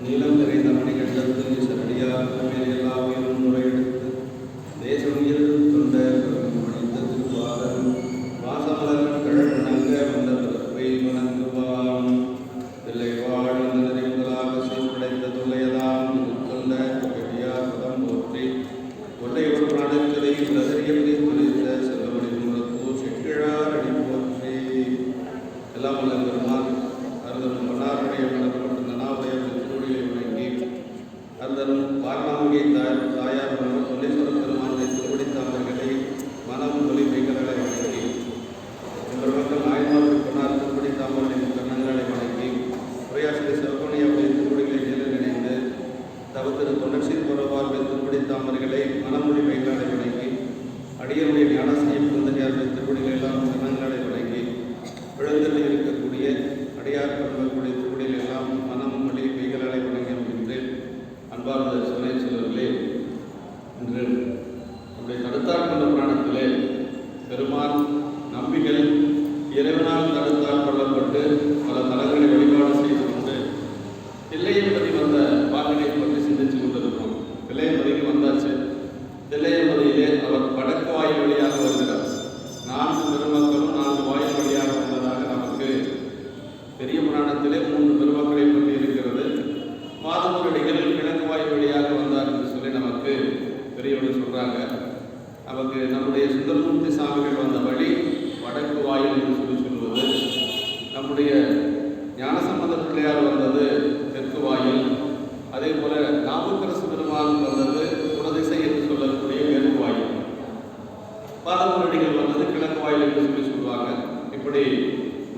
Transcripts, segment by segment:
நீளம் நிறைந்த மணிகண்டத்து ஈசனடியார் மேல் எல்லா உயிரும் முறையெடுத்து தேசம் உயிர் தொண்ட மணித்த திருவாரன் வாசமலர் கழகணங்க வந்த பிறப்பை வணங்குவான் தில்லை வாழ்ந்த நிறைவுகளாக சீர்படைத்த தொல்லையதாம் தொண்ட கடியார் பதம் போற்றி கொள்ளை ஒரு நாடுகளை உலகறியவரை குறித்த செல்லவடி முறத்தூர் செக்கிழார் அடி போற்றி எல்லாம் வல்ல பெருமான் அருந்தரும் மன்னாருடைய மலர்பட்ட நனாவுடைய திருவடியை வணங்கி அருந்தரும் பார்நாமிகை தாயார் மன்னர் சொல்லீஸ்வரர் பெருமானை திருவடி தாமர்களை மனம் மொழி மைகளை வணங்கி எங்கள் மக்கள் நாயன்மார்கள் பொன்னார் திருவடி தாமர்களின் கண்ணங்களை வணங்கி உரையாசிரியர் சிவகோணியாவுடைய திருவடிகளை நிலை நினைந்து தவத்திரு தொண்டர்சீர் பரவாருடைய திருவடி தாமர்களை மனமொழி மைகளை வணங்கி அடியருடைய ஞானசீயம் குந்தனியாருடைய திருவடிகளை எல்லாம் கண்ணங்களை வணங்கி விழுந்தில் இருக்கக்கூடிய அடியார் பண்பர்களுடைய திருவடியில் எல்லாம் மனம் மொழி மெய்களாலை வணங்கி அமைகின்றேன். அன்பார்ந்த சொன்னை செல்வர்களே, இன்று நம்முடைய தடுத்தாட்கொண்ட புராணத்திலே பெருமான் நம்பிகள் இறைவனால் தடுத்தால் கொள்ளப்பட்டு பல தலங்களை வழிபாடு செய்து கொண்டு தில்லையம்பதி வந்த பாகனை பற்றி சிந்திச்சு கொண்டிருக்கிறோம். தில்லையம்பதிக்கு வந்தாச்சு. தில்லையம்பதியிலே அவர் வடக்கு வாயில் வழியாக வருகிறார். 4 பெருமக்களும் 4 வாயில் வழியாக வந்ததாக நமக்கு பெரிய புராணத்திலே 3 பெருமக்களை பற்றி இருக்கிறது. மாதவரடிகள் கிழக்கு வாயில் வழியாக வந்தார் என்று சொல்லி நமக்கு பெரியவர்கள் சொல்றாங்க. நமக்கு நம்முடைய சுந்தரமூர்த்தி சாமிகள் வந்த வழி வடக்கு வாயில் என்று சொல்லி சொல்வது. நம்முடைய ஞானசம்பந்த பிள்ளையார் வந்தது தெற்கு வாயில். அதே போல நாவுக்கரசு பெருமான் வந்தது குணதிசை என்று சொல்லக்கூடிய மேற்கு வாயில். பாதவரடிகள் வந்தது கிழக்கு வாயில் என்று சொல்லி சொல்லுவாங்க. இப்படி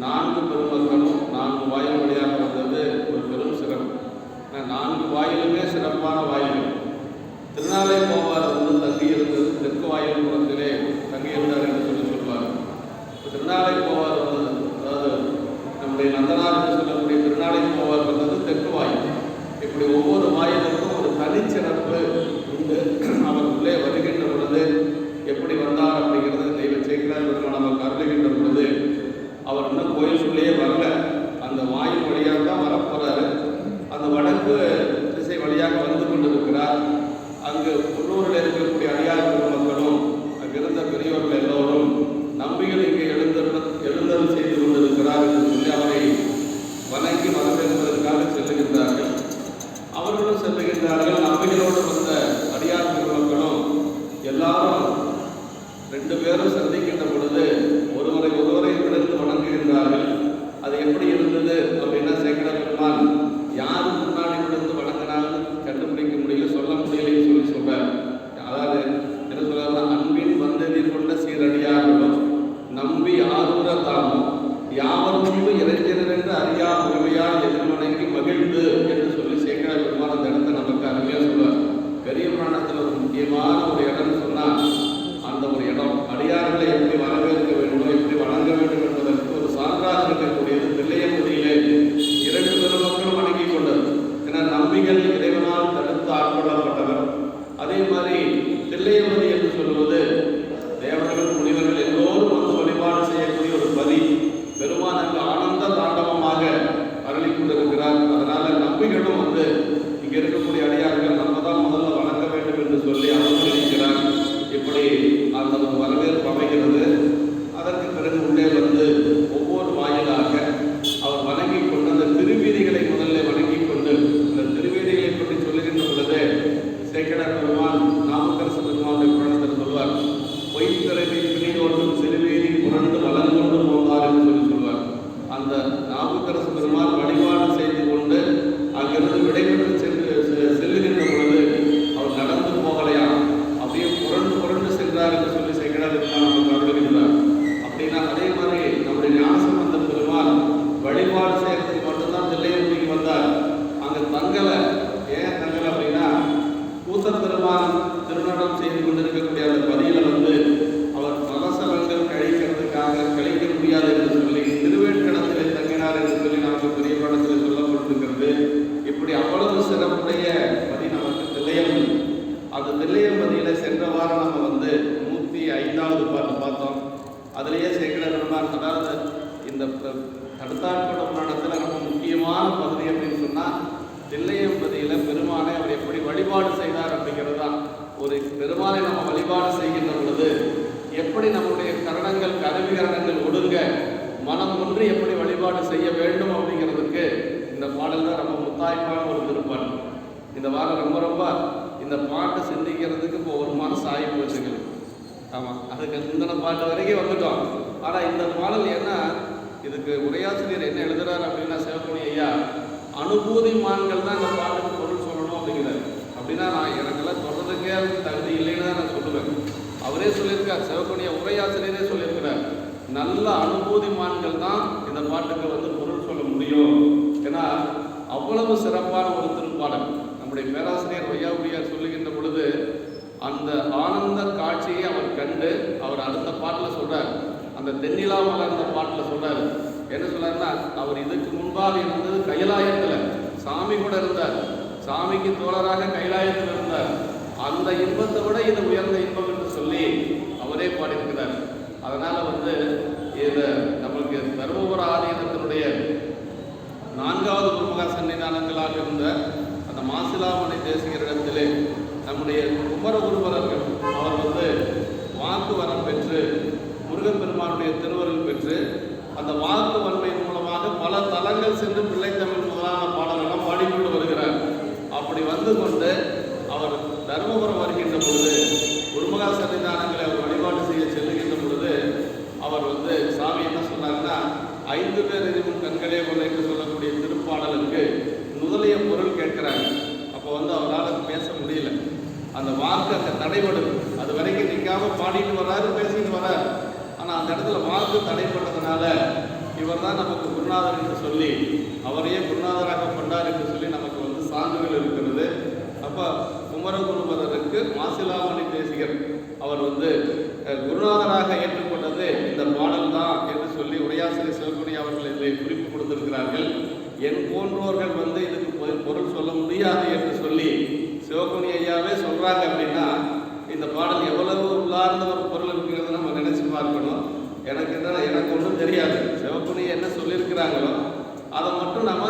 4 பெருமக்களும் 4 வாயில் வழியாக வந்தது ஒரு பெரும் சிறப்பு. 4 வாயிலுமே சிறப்பான வாயில்கள். திருநாளை போவார் வந்து தங்கியிருந்தது தெற்கு வாயில் புறத்திலே தங்கியிருந்தார் என்று சொல்லி சொல்வார். திருநாளை போவார் வந்தது, அதாவது நம்முடைய நந்தனார் என்று சொல்லக்கூடிய திருநாளை போவார் வந்தது தெற்கு வாயில். இப்படி ஒவ்வொரு வாயிலுக்கும் ஒரு தனிச்சிறப்பு உண்டு. அவர் உள்ளே வருகின்ற பொழுது எப்படி வந்தார் அப்படிங்கிறது தெய்வ சேக்கிரார் பெருமான் நமக்கு அருளுகின்ற பொழுது அவர் இன்னும் கோயிலுக்குள்ளேயே வரல. அந்த வாயில் வழியாக தான் வரப்போறாரு. அந்த வடக்கு திசை வழியாக வந்து கொண்டிருக்கிறார். அங்கு உள்ளூரில் இருக்கக்கூடிய அடியார் பெருமக்களும் அங்கிருந்த பெரியோர்கள் எல்லோரும் நம்பிகள் இங்கே எழுந்தருள் செய்து கொண்டிருக்கிறார் என்று சொல்லி அவரை வணங்கி வரவேற்பதற்காக செல்லுகின்றார்கள். அவர்களும் செல்லுகின்றார்கள். நம்பிகளோடு வந்த அடியார் பெருமக்களும் எல்லாரும் 2 பேரும் சந்திக்கின்ற பொழுது ஒருவரை விழுந்து வணங்குகின்றார்கள். அது எப்படி இருந்தது அப்படின்னா சேக்கட பெருமான் யார் முன்னாடி விழுந்து வணங்கினாலும் கண்டுபிடிக்க முடியல, சொல்ல முடியலன்னு சொல்லி சொல்றார். அதாவது என்ன சொல்றாருன்னா, அன்பின் வந்ததில் கொண்ட சீரடியார்களும் நம்பி ஆரூர தாமும் யாவர் முன்பு இறைஞர் என்று அறியா முகமையால் எதிர்வணங்கி மகிழ்ந்து என்று சொல்லி சேக்கட பெருமான் அந்த இடத்தை நமக்கு அருமையா சொல்றார். பெரிய புராணத்தில் ஒரு முக்கியமான ஒரு இடம்னு சொன்னால் அந்த ஒரு இடம் அடியார்களை எப்படி வரவேற்க வேண்டும், எப்படி வணங்க வேண்டும் என்பதற்கு ஒரு சான்றாக இருக்கக்கூடியது. தில்லையம்பதியிலே 2 பெருமக்களும் வணங்கி கொண்டது. ஏன்னா நம்பிகள் இறைவனால் தடுத்து ஆட்கொள்ளப்பட்டவர். அதே மாதிரி தில்லையம்பதி என்று சொல்வது தேவர்கள் முனிவர்கள் எல்லோரும் வந்து வழிபாடு செய்யக்கூடிய ஒரு பதி. பெருமான் அங்கு ஆனந்த தாண்டவமாக அருளி கொண்டிருக்கிறார். அதனால நம்பிகளும் வந்து இங்க இருக்கக்கூடிய அடியார்கள் நம்ம தான் முதல்ல வணங்க வேண்டும் என்று சொல்லி அனுமதிக்கிறார். இப்படி அந்த வரவேற்பு அமைகிறது. அதற்கு பிறகு உள்ளே வந்து ஒவ்வொரு வாயிலாக அவர் வணங்கி கொண்டு அந்த திருவீதிகளை முதல்ல வணங்கி கொண்டு அந்த திருவீதிகளை பற்றி சொல்லுகின்ற பொழுது சேக்கட பெருமான் நாவுக்கரசு பெருமானுடைய புராணத்தில் சொல்வார், பொய்த்திறமை பிணியோடும் சிறுவீதி புரண்டு வளர்ந்து போவார் என்று சொல்லி சொல்வார். அந்த நாவுக்கரசு பெருமான் வழிபாடு செய்து கொண்டு அங்கிருந்து விடைபெற்று செல்லுகின்ற பொழுது அவர் நடந்து போகலையா, அப்படியே புரண்டு சென்றார் என்று சொல்லி சேக்கட பெருமான் நமக்கு அருளுகின்றார். அப்படின்னா அதே மாதிரி நம்முடைய ஞானசம்பந்த பெருமான் வழிபாடு செய்யறதுக்கு மட்டும்தான் தில்லையம்பதிக்கு வந்தார். அங்கே தங்கலை. ஏன் தங்கலை அப்படின்னா கூத்தர் பெருமான் திருநடம் செய்து கொண்டிருக்கக்கூடிய அந்த பதியில வந்து அவர் மலசலங்கள் கழிக்க முடியாது என்று சொல்லி திருவேற்கடத்திலே தங்கினார் என்று சொல்லி நமக்கு பெரிய படத்தில் சொல்லப்பட்டிருக்கிறது. இப்படி அவ்வளவு சிறப்புடைய பதி நமக்கு தில்லையம்பதி. அந்த தில்லையம்பதியில சென்ற வாரம் நம்ம வந்து 105வது பாட்டு பார்த்தோம். அதுலேயே சேக்கட பெருமான், அதாவது இந்த தடுத்தாட்கொண்ட புராணத்தில் ரொம்ப முக்கியமான பகுதி அப்படின்னு சொன்னால் தில்லையம்பதி வழிபாடு செய்தார் அப்படிங்கிறது தான். ஒரு பெருமாளை நம்ம வழிபாடு செய்கின்ற பொழுது எப்படி நம்முடைய கரணங்கள் கருவிகரணங்கள் ஒடுங்க மனம் ஒன்று எப்படி வழிபாடு செய்ய வேண்டும் அப்படிங்கிறதுக்கு இந்த பாடல் தான் ரொம்ப முத்தாய்ப்பான ஒரு திருப்பாடல். இந்த வாரம் ரொம்ப ரொம்ப இந்த பாட்டு சிந்திக்கிறதுக்கு இப்போ ஒரு மாதம் ஆகி போச்சுங்க. ஆமாம், அதுக்கு சிந்தனை பாட்டு வரைக்கும் வந்துட்டோம். ஆனால் இந்த பாடல் ஏன்னா இதுக்கு உரையாசிரியர் என்ன எழுதுறாரு அப்படின்னா, சிவக்குடி ஐயா அனுபூதிமான்கள் தான் இந்த பாட்டுக்கு பொருள் சொல்லணும் அப்படிங்கிறாரு. அப்படின்னா நான் எனக்கெல்லாம் சொல்றதுக்கே தகுதி இல்லைன்னு தான் நான் சொல்லுவேன். அவரே சொல்லியிருக்கார், சிவக்குடிய உரையாசிரியரே சொல்லியிருக்கிறார், நல்ல அனுபூதிமான்கள் தான் இந்த பாட்டுக்கு வந்து பொருள் சொல்ல முடியும். ஏன்னா அவ்வளவு சிறப்பான ஒரு திருப்பாடல். நம்முடைய பேராசிரியர் வையாபுரியார் சொல்லுகின்ற பொழுது அந்த ஆனந்த காட்சியை அவர் கண்டு அவர் அடுத்த பாட்டில் சொல்றார், அந்த தென்னிலா மலர்ந்த பாட்டில் சொல்றாரு. என்ன சொல்றாருன்னா, அவர் இதுக்கு முன்பாக இருந்தது கைலாயத்தில் சாமி கூட இருந்தார், சாமிக்கு தோழராக கைலாயத்தில் இருந்தார். அந்த இன்பத்தை விட இது உயர்ந்த இன்பம் என்று சொல்லி அவரே பாடியிருக்கிறார். அதனால வந்து இது நம்மளுக்கு தருமபுர ஆதீனத்தினுடைய 4வது குருமகா சன்னிதானங்களாக இருந்த அந்த மாசிலாமணி தேசிகரிடத்திலே நம்முடைய குமரகுருபரர்கள் அவர் வந்து வாக்கு வரம் பெற்று முருகப்பெருமானுடைய திருவருள் பெற்று அந்த வாக்கு வன்மையின் மூலமாக பல தலங்கள் சென்று பிள்ளைத்தமிழ் முதலான பாடல்களாம் பாடிக்கொண்டு வருகிறார். அப்படி வந்து கொண்டு அவர் தருமபுரம் வருகின்ற பொழுது குருமகா சன்னிதானங்களை அவர் வழிபாடு செய்ய செல்லுகின்ற பொழுது அவர் வந்து சாமி என்ன சொன்னார்னா, 5 பேர் எரிவும் கண்களே கொள்ள என்று சொல்லக்கூடிய திருப்பாடலுக்கு முதலிய பொருள் கேட்கிறாங்க. அப்போ வந்து அவரால் பேச முடியல, அந்த வாக்கு அங்கே தடைபடுது. அது வரைக்கும் நிற்காம பாடிட்டு வர்றாரு, பேசிட்டு வர்றாரு. ஆனால் அந்த இடத்துல வாக்கு தடைப்பட்டதுனால இவர் தான் நமக்கு குருநாதர் என்று சொல்லி அவரையே குருநாதராக கொண்டார் என்று சொல்லி நமக்கு வந்து சான்றுகள் இருக்கிறது. அப்போ குமரகுருபரருக்கு மாசிலாமணி தேசிகர் அவர் வந்து குருநாதராக ஏற்றுக்கொண்டது இந்த பாடல் தான் என்று சொல்லி உரையாசிரியர் சிவக்குடி அவர்கள் இதை குறிப்பு கொடுத்திருக்கிறார்கள். என் போன்றோர்கள் வந்து இதுக்கு பொருள் சொல்ல முடியாது என்று சொல்லி சிவக்குடி ஐயாவே சொல்றாங்க. அப்படின்னா இந்த பாடல் எவ்வளவு உள்ளார்ந்த ஒரு பொருள் இருக்கிறது நம்ம நினைச்சு பார்க்கணும். எனக்கு ஒன்றும் தெரியாது, சிவக்குடி என்ன சொல்லியிருக்கிறாங்களோ அதை மட்டும் நம்ம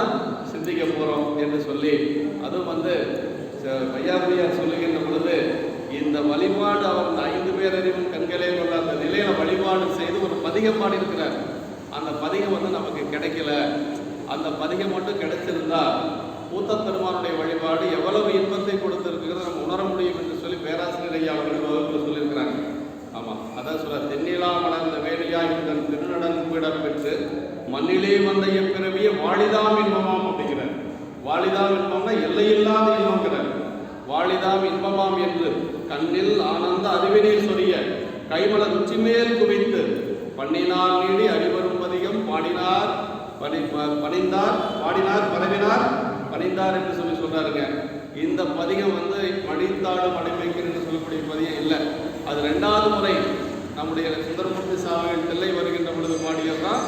சிந்திக்க போறோம் என்று சொல்லி, அதுவும் வந்து வையாபுரியார் சொல்லுகின்ற பொழுது இந்த வழிபாடு அவர் 5 பேர் அறிவும் கண்களே கொள்ள அந்த நிலையில வழிபாடு செய்து ஒரு பதிகம் பாடி இருக்கிறார். அந்த பதிகம் வந்து நமக்கு கிடைக்கல, அந்த பதிகம் மட்டும் கிடைச்சிருந்தா பூத்த பெருமானுடைய வழிபாடு எவ்வளவு இன்பத்தை கொடுத்திருக்கிறது நம்ம உணர முடியும் என்று சொல்லி பேராசிரியர் ஐயா அவர்கள் வகுப்பில் சொல்லியிருக்கிறாங்க. ஆமாம், அதான் சொல்ல, தென்னிலா மலர்ந்த வேலையாகி தன் திருநடன் பெற்று மண்ணிலே வந்த எப்பிறவிய வாழிதாம் இன்பமாம் அப்படிங்கிறார். வாழிதாம் இன்பம்னா எல்லையில்லாத இன்பங்கிறார். வாழிதாம் இன்பமாம் என்று கண்ணில் ஆனந்த அறிவினில் சொரிய கைமலர் உச்சி மேல் குவித்து பண்ணினார் நீடி அறிவரும் பதிகம் பாடினார் பணிந்தார் பாடினார் பரவினார் பணிந்தார் என்று சொல்லி சொல்றாருங்க. இந்த பதிகம் வந்து மடித்தாடு மடிமைக்கு என்று சொல்லக்கூடிய பதிகம் இல்லை. அது 2வது முறை நம்முடைய சுந்தரமூர்த்தி சாமிகள் தில்லை வருகின்ற பொழுது பாடியதுதான்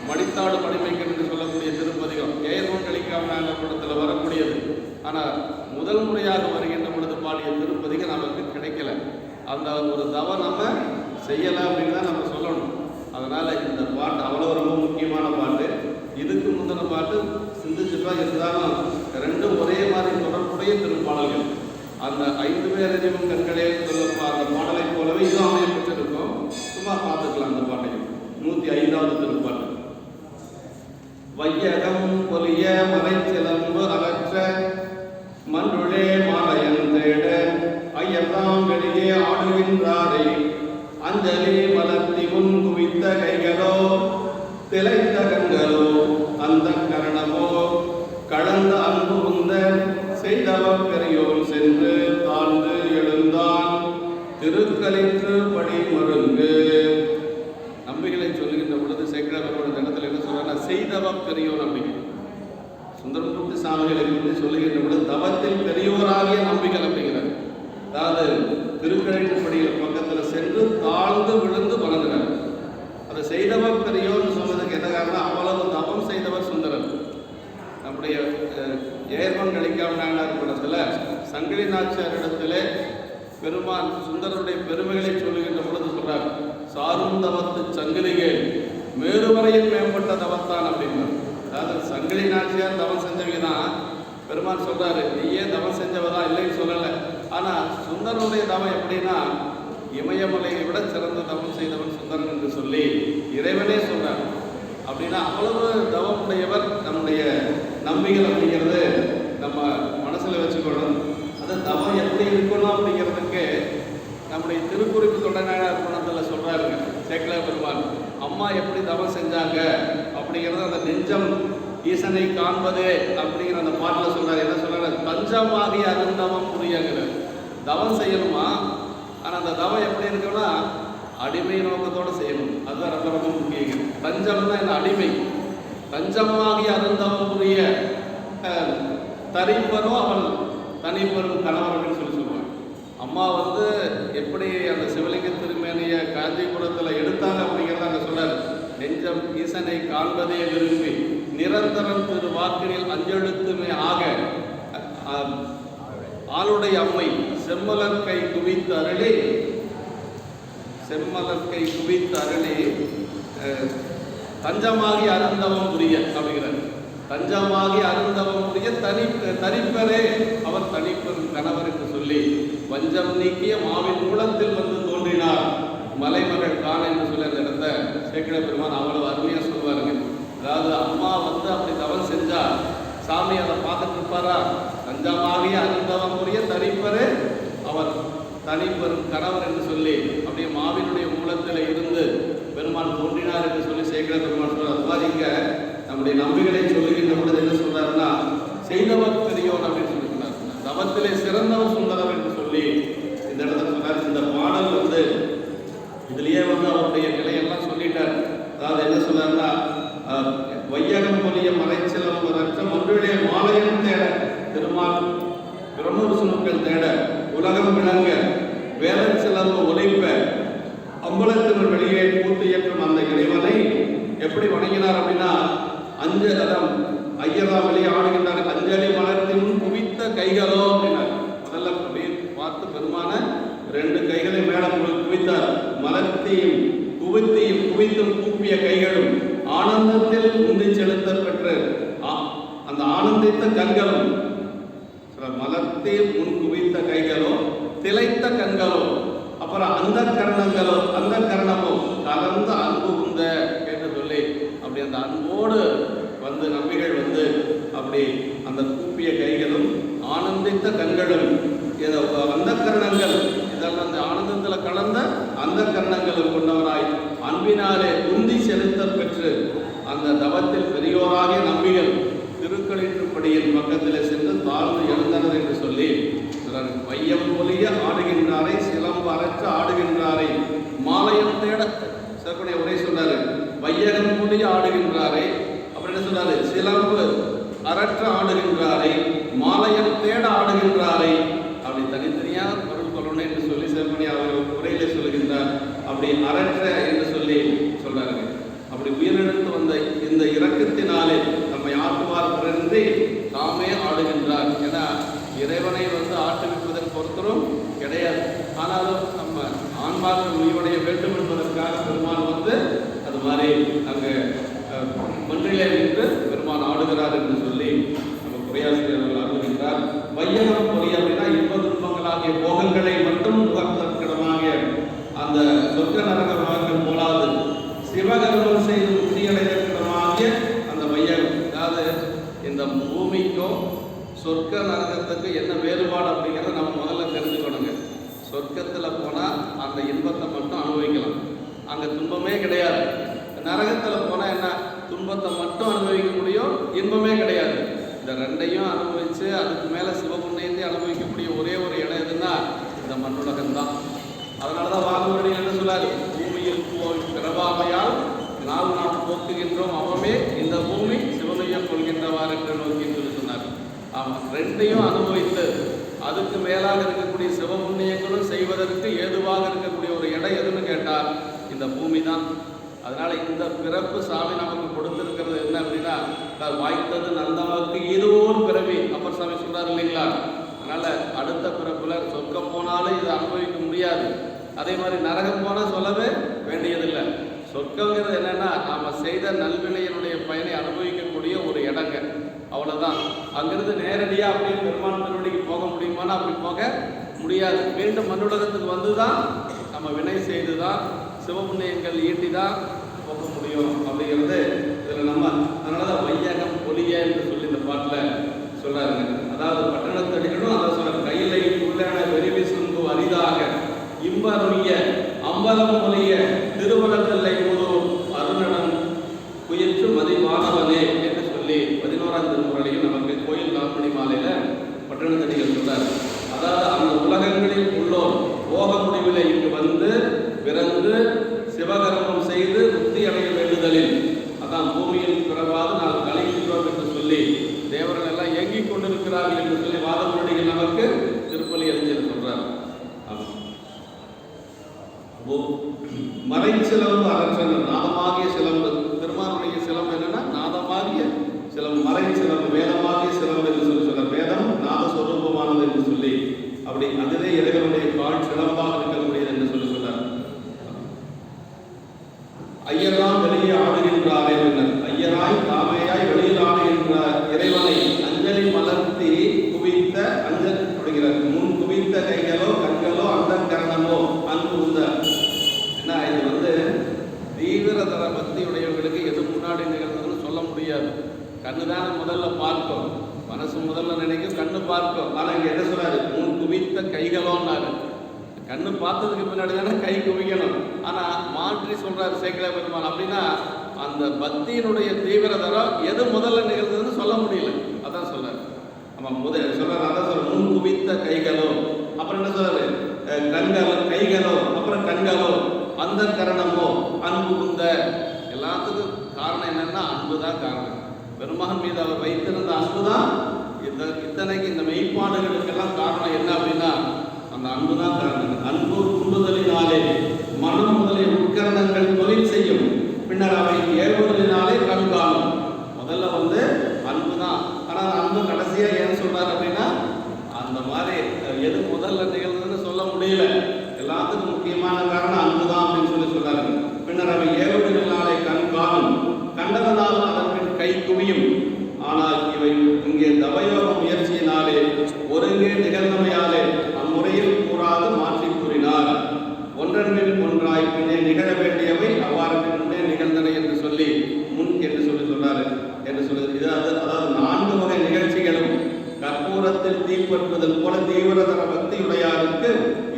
மடித்தாடு மடிமைக்கு என்று சொல்லக்கூடிய திருப்பதிகம். ஏர்வன் கலிக்காம படத்தில் வரக்கூடியது. ஆனால் முதல் முறையாக வருகின்ற பொழுது பாடிய திருப்பதிகம் நமக்கு கிடைக்கல. அந்த ஒரு தவம் நம்ம செய்யலை அப்படின்னு தான் நம்ம சொல்லணும். அதனால் இந்த பாட்டு அவ்வளோ ரொம்ப முக்கியமான பாட்டு. இதுக்கு முந்தின பாட்டு சிந்திச்சுட்டா இருந்தாலும் 2ம் ஒரே மாதிரி தொடர்புடைய திருப்பாடல்கள். அந்த 5 பேர் அறிவும் கண்களே சொல்ல அந்த பாடலை போலவே இதுவும் அமையப்பட்டிருக்கும். சும்மா பார்த்துக்கலாம் அந்த பாட்டையும். 105வது திருப்பாட்டு. வையகம் பொலிய மறைச்சிலம்பு அகற்ற மன்றுளே மாலையன் தேட ஐயெல்லாம் வெளியே ஆடுகின்றாரே அஞ்சலி மலர்த்தி முன் குவித்த கைகளோ திளைத்த கண்களோ அந்த கரணமோ கடந்த அன்பு உந்த செய்தவ பெரியோன் சென்று தாழ்ந்து எழுந்தான் திருக்களிற்று படி மருங்கு. நம்பிகளை சொல்லுகின்ற பொழுது சேக்கிழாரோட இடத்துல என்ன சொல்றாங்க, செய்தவ பெரியோன் அப்படிங்கிற சுந்தரமூர்த்தி சாமிகளை பற்றி சொல்லுகின்ற பொழுது தவத்தில் பெரியோராகிய நம்பிகள் அப்படிங்கிறார். அதாவது திருக்கழிப்புப்படியில் பக்கத்தில் சென்று தாழ்ந்து விழுந்து வணங்குறார். அதை செய்தவர் பெரியோர்னு சொன்னதுக்கு என்ன காரணம், அவ்வளவு தவம் செய்தவர் சுந்தரர். நம்முடைய ஏர்வன் கலிக்காமனார் படத்தில் சங்கிலி நாச்சியார் இடத்துல பெருமான் சுந்தரருடைய பெருமைகளை சொல்லுகின்ற பொழுது சொல்றார், சாரும் தவத்து சங்கிலிகே மேறுவரையில் மேம்பட்ட தவத்தான் அப்படின்னார். அதாவது சங்கிலி நாச்சியார் தவம் செஞ்சவங்க தான், பெருமான் சொல்றாரு, நீயே தவம் செஞ்சவதா இல்லைன்னு சொல்லலை. ஆனால் சுந்தரனுடைய தவம் எப்படின்னா, இமயமலையை விட சிறந்த தவம் செய்தவன் சுந்தரன் என்று சொல்லி இறைவனே சொல்றார். அப்படின்னா அவ்வளவு தவம் உடையவர் நம்முடைய நம்பிகள் அப்படிங்கிறது நம்ம மனசில் வச்சுக்கணும். அந்த தவம் எப்படி இருக்கணும் அப்படிங்கிறதுக்கு நம்முடைய திருக்குறிப்பு தொண்டநாயனார் புராணத்தில் சொல்கிறாருங்க சேக்கிழார் பெருமான். அம்மா எப்படி தவம் செஞ்சாங்க அப்படிங்கிறது அந்த நெஞ்சம் ஈசனை காண்பதே அப்படிங்கிற அந்த பாட்டில் சொல்கிறார். என்ன சொல்கிறார்? தஞ்சமாகி அருந்தவம் புரியுங்கிறார். தவம் செய்யணுமா, ஆனால் அந்த தவம் எப்படி இருக்குன்னா அடிமை நோக்கத்தோடு செய்யணும். அதுதான் ரொம்ப ரொம்ப முக்கியம். தஞ்சம்னா என்ன? அடிமை. தஞ்சமாகி அருந்தவம் புரிய தரிப்பரோ அவள் தனிப்பெரும் கணவர் அப்படின்னு சொல்லி சொல்லுவாங்க. அம்மா வந்து எப்படி அந்த சிவலிங்க திருமேனியை காஞ்சிபுரத்தில் எடுத்தாங்க அப்படிங்கிறத அங்கே சொல்றாரு. நெஞ்சம் ஈசனை காண்பதே விரும்பி நிரந்தரம் திரு வாக்கினில் அஞ்செழுத்துமே ஆக ஆளுடைய அம்மை செம்மலர் கை குவித்து அருளி தஞ்சமாகி அருந்தவம் புரிய அப்படிங்கிறார். தஞ்சமாகி அருந்தவம் புரிய தனிப்பரே அவர் தனிப்பெரும் கணவர் என்று சொல்லி வஞ்சம் நீக்கிய மாவின் மூலத்தில் வந்து தோன்றினார் மலைமகள் காண என்று சொல்லி அந்த இடத்த சேக்கிழார் பெருமான் அவ்வளவு அருமையாக சொல்வாருங்க. அதாவது அம்மா வந்து அப்படி தவம் செஞ்சா சாமி அதை பார்த்துட்டு இருப்பாரா? தஞ்சமாகிய அருந்தவம் புரிய தனிப்பரே அவர் தனிப்பெரும் கணவர் என்று சொல்லி அப்படியே மாவினுடைய மூலத்தில் இருந்து பெருமான் தோன்றினார் என்று சொல்லி சேக்கிழார் பெருமான் சொல்றார். அதுவாது இங்க நம்முடைய நம்பிகளை சொல்லுகின்ற பொழுது என்ன சொல்றாருன்னா, செய்தவர் பெரியோர் அப்படின்னு சொல்லியிருக்கிறார். தவத்திலே சிறந்தவர் சுந்தரர் என்று சொல்லி இந்த இடத்துல சொன்னார். இந்த பாடல் வந்து இதுலயே வந்து அவருடைய நிலையெல்லாம் சொல்லிட்டார். அதாவது என்ன சொன்னார்னா, வையகம் பொலிய மறைச்சிலம்பரற்ற ஒன்றிலே மாலையம் தேட திருமால் பிரம்மவிஷ்ணுக்கள் தேட உலகம் விளங்க வேதன் சிலம்பு ஒலிப்ப அம்பலத்தினர் வெளியே பூத்து இயற்றும் அந்த இறைவனை எப்படி வணங்கினார் அப்படின்னா, அஞ்சலம் ஐயரா வெளியே ஆடுகின்றார். அஞ்சலி மலர்த்தின் குவித்த கைகளோ அப்படின்னார். முதல்ல அப்படியே பார்த்து பெருமான ரெண்டு கைகளை மேடம் குவித்தார். மலர்த்தியும் குவித்தும் கூப்பிய கைகளும் ஆனந்தத்தில் உந்தி செலுத்த பெற்று அந்த ஆனந்தித்த கண்களும் மலர்த்தி முன் குவித்த கைகளோ திளைத்த கண்களோ அப்புறம் அந்த கரணமோ கலந்த அன்பு உந்த கேட்டு சொல்லி அப்படி அந்த அன்போடு வந்து நம்பிகள் வந்து அப்படி அந்த கூப்பிய கைகளும் ஆனந்தித்த கண்களும் அந்த கரணங்கள் இதெல்லாம் அந்த ஆனந்தத்தில் கலந்த அந்த கரணங்களும் கொண்டவராய் அன்பினாலே உந்தி செலுத்த பெற்று அந்த தவத்தில் பெரியோராகிய நம்பிகள் திருக்களிற்றுப்படியின் பக்கத்தில் சென்று தாழ்ந்து எழுந்தனர் என்று சொல்லி மையம் பொலிய ஆடுகின்றாரை சிலம்பு அரைச்சு ஆடுகின்றாரை மாலையம் தேட சிறப்புடைய உரை சொன்னாரு. வையகம் பொலிய ஆடுகின்றாரை அப்படின்னு சொன்னாரு. சிலம்பு அரற்ற ஆடுகின்றாரை மாலையம் தேட ஆடுகின்றாரை அப்படி தனித்தனியாக பொருள் கொள்ளணும் என்று சொல்லி சிறப்பணி அவர் உரையிலே சொல்லுகின்றார். அப்படி அரற்ற என்று சொல்லி சொல்றாரு. அப்படி உயிரிழந்து வந்த இந்த இரக்கத்தினாலே நம்மை ஆட்டுவார் பிறந்து தாமே ஆடுகின்றார். ஏன்னா இறைவனை வந்து ஆட்டுவிப்பதற்கு ஒருத்தரும் கிடையாது. ஆனாலும் நம்ம ஆன்மாக்கள் உயிரோடைய வேண்டும் என்பதற்காக பெருமான் வந்து அது மாதிரி அங்கே மன்றிலே நின்று பெருமான் ஆடுகிறார் என்று சொல்லி நம்ம குறையாசிரியர்கள் ஆடுகின்றார். வையகம் பொறி அப்படின்னா இன்ப துன்பங்களாகிய போகங்களை மட்டும் உகர்த்தற்கிடமாகிய அந்த சொர்க்க நரக வாழ்க்கை போலாது சிவகர்மம் செய்து முக்தியடைதற்கிடமாகிய அந்த வையகம். அதாவது இந்த பூமிக்கும் சொர்க்க நரகத்துக்கு என்ன வேறுபாடு அப்படிங்கிறத நம்ம முதல்ல தெரிஞ்சுக்கணுங்க. சொர்க்கத்தில் போனால் அந்த இன்பத்தை மட்டும் அனுபவிக்கலாம், அங்கே துன்பமே கிடையாது. நரகத்தில் போனால் என்ன, துன்பத்தை மட்டும் அனுபவிக்க முடியும், இன்பமே கிடையாது. இந்த ரெண்டையும் அனுபவித்து அதுக்கு மேலே சிவபுண்ணியத்தை அனுபவிக்கக்கூடிய ஒரே ஒரு இடம் எதுன்னா இந்த மண்ணுலகம்தான். அதனால தான் வாக்குறுதி என்ன சொல்லாரு, பூமியில் பிறவாமையால் நாள் நாம் போக்குகின்றோம் அவமே இந்த பூமி சிவனையம் கொள்கின்றவார் என்று நோக்கி சொல்லி சொன்னார். ஆமாம், ரெண்டையும் அனுபவித்து அதுக்கு மேலாக இருக்கக்கூடிய சிவபுண்ணியங்களும் செய்வதற்கு ஏதுவாக இருக்கக்கூடிய ஒரு இடம் எதுன்னு கேட்டால் இந்த பூமி தான். அதனால் இந்த பிறப்பு சாமி நமக்கு கொடுத்துருக்கிறது என்ன அப்படின்னா, வாய்த்தது நந்தமக்கு இதுவும் பிறவி அப்பர் சாமி சொல்கிறார் இல்லைங்களா. அதனால் அடுத்த பிறப்பில் சொர்க்கம் போனாலும் இதை அனுபவிக்க முடியாது. அதே மாதிரி நரகம் போனால் சொல்லவே வேண்டியதில்லை. சொர்க்கங்கிறது என்னென்னா நாம் செய்த நல்வினையினுடைய பயனை அனுபவிக்கக்கூடிய ஒரு இடங்க. அவ்வளோதான். அங்கிருந்து நேரடியாக அப்படியே பெருமான் திருவடிக்கு போக முடியுமானா அப்படி போக முடியாது. மீண்டும் மண்ணுலகத்துக்கு வந்து தான் நம்ம வினை செய்து தான் சிவபுண்ணியங்கள் ஈட்டி தான் போக முடியும் அப்படிங்கிறது இதில் நம்ம அதனால தான் வையகம் ஒளிய என்று சொல்லி இந்த பாட்டில் சொல்கிறாருங்க. அதாவது பட்டணத்தடிகளும் அதை சொல்ற கையிலை உள்ளன வெறிவி சுங்கு அரிதாக இம்பருடைய அம்பலம் ஒலிய திருவனந்தல்லை போதும் அருணன் குயிற்று மதிவானவனே என்று சொல்லி 11ஆம் திருமுறையில் நமக்கு கோயில் நான்மணி மாலையில் பட்டணத்தடிகள் சொல்றார். அதாவது அந்த உலகங்களில் உள்ளோர் போக முடிவிலே இங்கு வந்து பிறந்து சிவகர்மம் செய்து முக்தி அடைய வேண்டுதலில் அதான் பூமியில் பிறவாது நான் கலைகின்றோம் என்று சொல்லி தேவர்கள் எல்லாம் இயங்கிக் கொண்டிருக்கிறார்கள் என்று சொல்லி வாதமுடிகள் நமக்கு திருப்பலி அறிஞர் சொல்றார். மறை சிலம்பு அரசன் நாதமாகிய சிலம்பு, பெருமானுடைய சிலம்பு என்னன்னா நாதமாகிய சிலம்பு, மறை சிலம்பு வேதமாகிய சிலம்பு என்று சொல்லி சொல்ற வேதம் நாதஸ்வரூபமானது என்று சொல்லி அப்படி அதுவே இறைவனுடைய கால் சிலம்பாக இருக்கக்கூடியது என்று சொல்லி சொல்றார். ஐயராம் வெளியே ஆடுகின்றாரே பின்னர் ஐயராய் தாமையாய் வெளியில் ஆடுகின்ற இறைவனை அஞ்சலி மலர்த்தி குவித்த அஞ்சல் அப்படிங்கிறார். முன் குவித்த கைகளோ கண்களோ அந்த கரணமோ அன்பு உந்த என்ன இது வந்து தீவிரதர பக்தி உடையவர்களுக்கு எது முன்னாடி நிகழ்ந்ததுன்னு சொல்ல முடியாது. கண்ணு தானே முதல்ல பார்க்கும், மனசு முதல்ல நினைக்கும், கண்ணு பார்க்கும். ஆனால் இங்கே என்ன சொல்றாரு? முன் குவித்த கைகளோன்னாரு. கண்ணு பார்த்ததுக்கு பின்னாடி தானே கை குவிக்கணும். ஆனால் மாற்றி சொல்றாரு சேக்கிழார் பெருமான். அப்படின்னா அந்த பக்தியினுடைய தீவிரதரம் எது முதல்ல நிகழ்ந்ததுன்னு சொல்ல முடியல. அதான் சொல்றாரு. ஆமாம் முதல் சொல்றாரு. அதான் சொல்ற முன் குவித்த கைகளோ, அப்புறம் என்ன சொல்றாரு? கண்களோ கைகளோ, அப்புறம் கண்களோ அந்த கரணமோ அன்பு உந்த. எல்லாத்துக்கும் காரணம் என்னன்னா அன்பு தான் காரணம். பெருமகன் மீது அவர் வைத்திருந்த அன்பு தான் இத்தனைக்கு இந்த மெய்ப்பாடுகளுக்கெல்லாம் காரணம் என்ன அப்படின்னா அந்த அன்பு தான் காரணம். அன்பு குண்டுதலினாலே மனம் முதலிய உட்கரணங்கள் தொழில் செய்யும், பின்னர் அவை ஏற்படுவதனாலே கண் காணும். முதல்ல வந்து அன்பு தான். ஆனால் அன்பு கடைசியாக ஏன் சொல்றாரு அப்படின்னா அந்த மாதிரி எது முதல்ல நிகழ்ந்ததுன்னு சொல்ல முடியல. எல்லாத்துக்கும் முக்கியமான காரணம் அன்பு தான் அப்படின்னு சொல்லி சொல்றாரு. பின்னர் அவை ஏவுதலினாலே கண் காணும், கண்டதனால் அதன் பின் கை குவியும். ஆனால் இவை இங்கே தவயோக முயற்சியினாலே ஒருங்கே நிகழ்ந்தமையாலே அம்முறையில் கூறாது மாற்றி கூறினார். ஒன்றன் பின் ஒன்றாய் பின்னே நிகழ வேண்டியவை அவ்வாறு முன்னே நிகழ்ந்தன என்று சொல்லி முன் என்று சொல்லி சொல்றாரு என்று சொல்லுது. இது அதாவது 4 வகை நிகழ்ச்சிகளும் கற்பூரத்தில் தீப்பற்றுவதன் போல தீவிரதர பக்தியுடையாருக்கு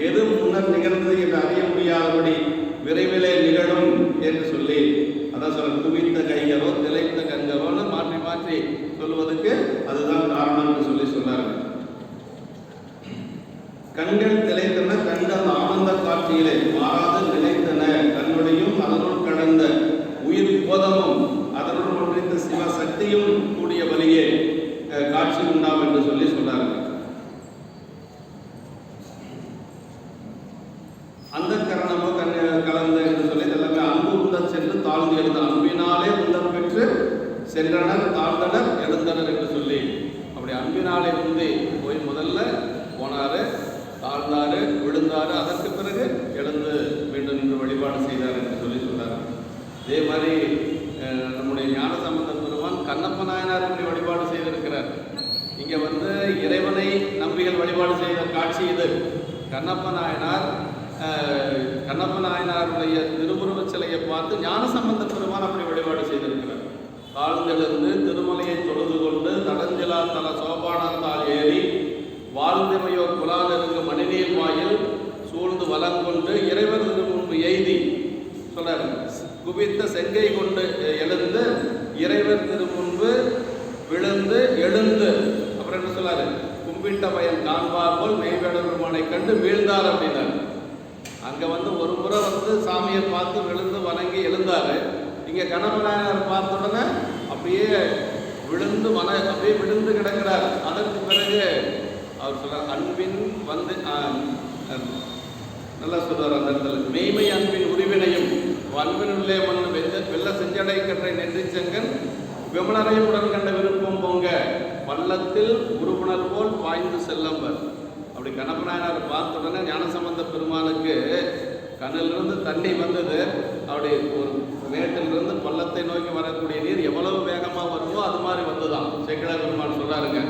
எது முன்னர் நிகழ்ந்தது என்று அறிய முடியாதபடி விரைவிலே நிகழும் என்று சொல்லி அதான் சொல்ற குவித்த கைகளோ திளைத்த கண்களோன்னு மாற்றி மாற்றி சொல்வதற்கு அதுதான் காரணம் என்று சொல்லி சொன்னார். கண்கள் திளைத்தன, கண்கள் ஆனந்த காட்சியிலே மாறாது நிலைத்தன, கண்ணுடையும் அதனுள் கடந்த உயிர் போதமும் அதனுள் ஒன்றித்த சிவ சக்தியும் கூடிய வழியே காட்சி உண்டாம் என்று சொல்லி சொன்னார்கள். அந்த கரணமோ கலந்த என்று சொல்லி எல்லாமே அன்பு உந்தன் சென்று தாழ்ந்து எழுந்த அன்பினாலே உந்தன் பெற்று சென்றனர் தாழ்ந்தனர் எழுந்தனர் என்று சொல்லி அப்படி அன்பினாலே உந்தி போய் முதல்ல போனாரு, தாழ்ந்தாரு, விழுந்தாரு, அதற்கு பிறகு எழுந்து மீண்டும் நின்று வழிபாடு செய்தார் என்று சொல்லி சொன்னார். இதே மாதிரி நம்முடைய ஞானசம்பந்த பெருமான் கண்ணப்ப நாயனார் இப்படி வழிபாடு செய்திருக்கிறார். இங்கே வந்து இறைவனை நம்பிகள் வழிபாடு செய்த காட்சி இது. கண்ணப்ப நாயனாருடைய திருவுருவச் சிலையை பார்த்து ஞானசம்பந்த பெருமான் அப்படி வழிபாடு செய்திருக்கிறார். தாழ்ந்திலிருந்து திருமலையை தொழுது கொண்டு தடஞ்சலா தல சோபானத்தால் ஏறி வாழ்ந்திமையோர் குலால் இருக்கு மணிநீர் வாயில் சூழ்ந்து வலம் கொண்டு இறைவர் முன்பு எய்தி சொல்றாரு. குவித்த செங்கை கொண்டு எழுந்து இறைவர் திருமுன்பு விழுந்து எழுந்து அப்புறம் என்ன சொல்லாரு? கும்பிட்ட பயன் காண்பார் போல் மெய்வேடருமானை கண்டு வீழ்ந்தார் அப்படின்னாரு. அங்கே வந்து ஒரு முறை வந்து சாமியை பார்த்து விழுந்து வணங்கி எழுந்தாரு. இங்கே கண்ணப்பநாயனார் பார்த்த உடனே அப்படியே விழுந்து அப்படியே விழுந்து கிடக்கிறார். அதற்கு பிறகு அவர் சொல்றார் அன்பின் வந்து நல்லா சொல்றார் அந்த இடத்துல மெய்மை அன்பின் உரிவினையும் அன்பினுள்ளே மண்ணு வெள்ள செஞ்சடை கற்றை நெற்றி செங்கன் விமலரையும் உடன் கண்ட விருப்பம் போங்க பள்ளத்தில் உருவனர் போல் பாய்ந்து செல்லம்பர். அப்படி கண்ணப்பநாயனார் பார்த்த உடனே ஞானசம்பந்த பெருமானுக்கு கண்ணிலிருந்து தண்ணி வந்தது. அப்படி ஒரு மேட்டிலிருந்து பள்ளத்தை நோக்கி வரக்கூடிய நீர் எவ்வளவு வேகமாக வருமோ அது மாதிரி வந்துதான் சேக்கிழார் பெருமான் சொல்றாருங்க.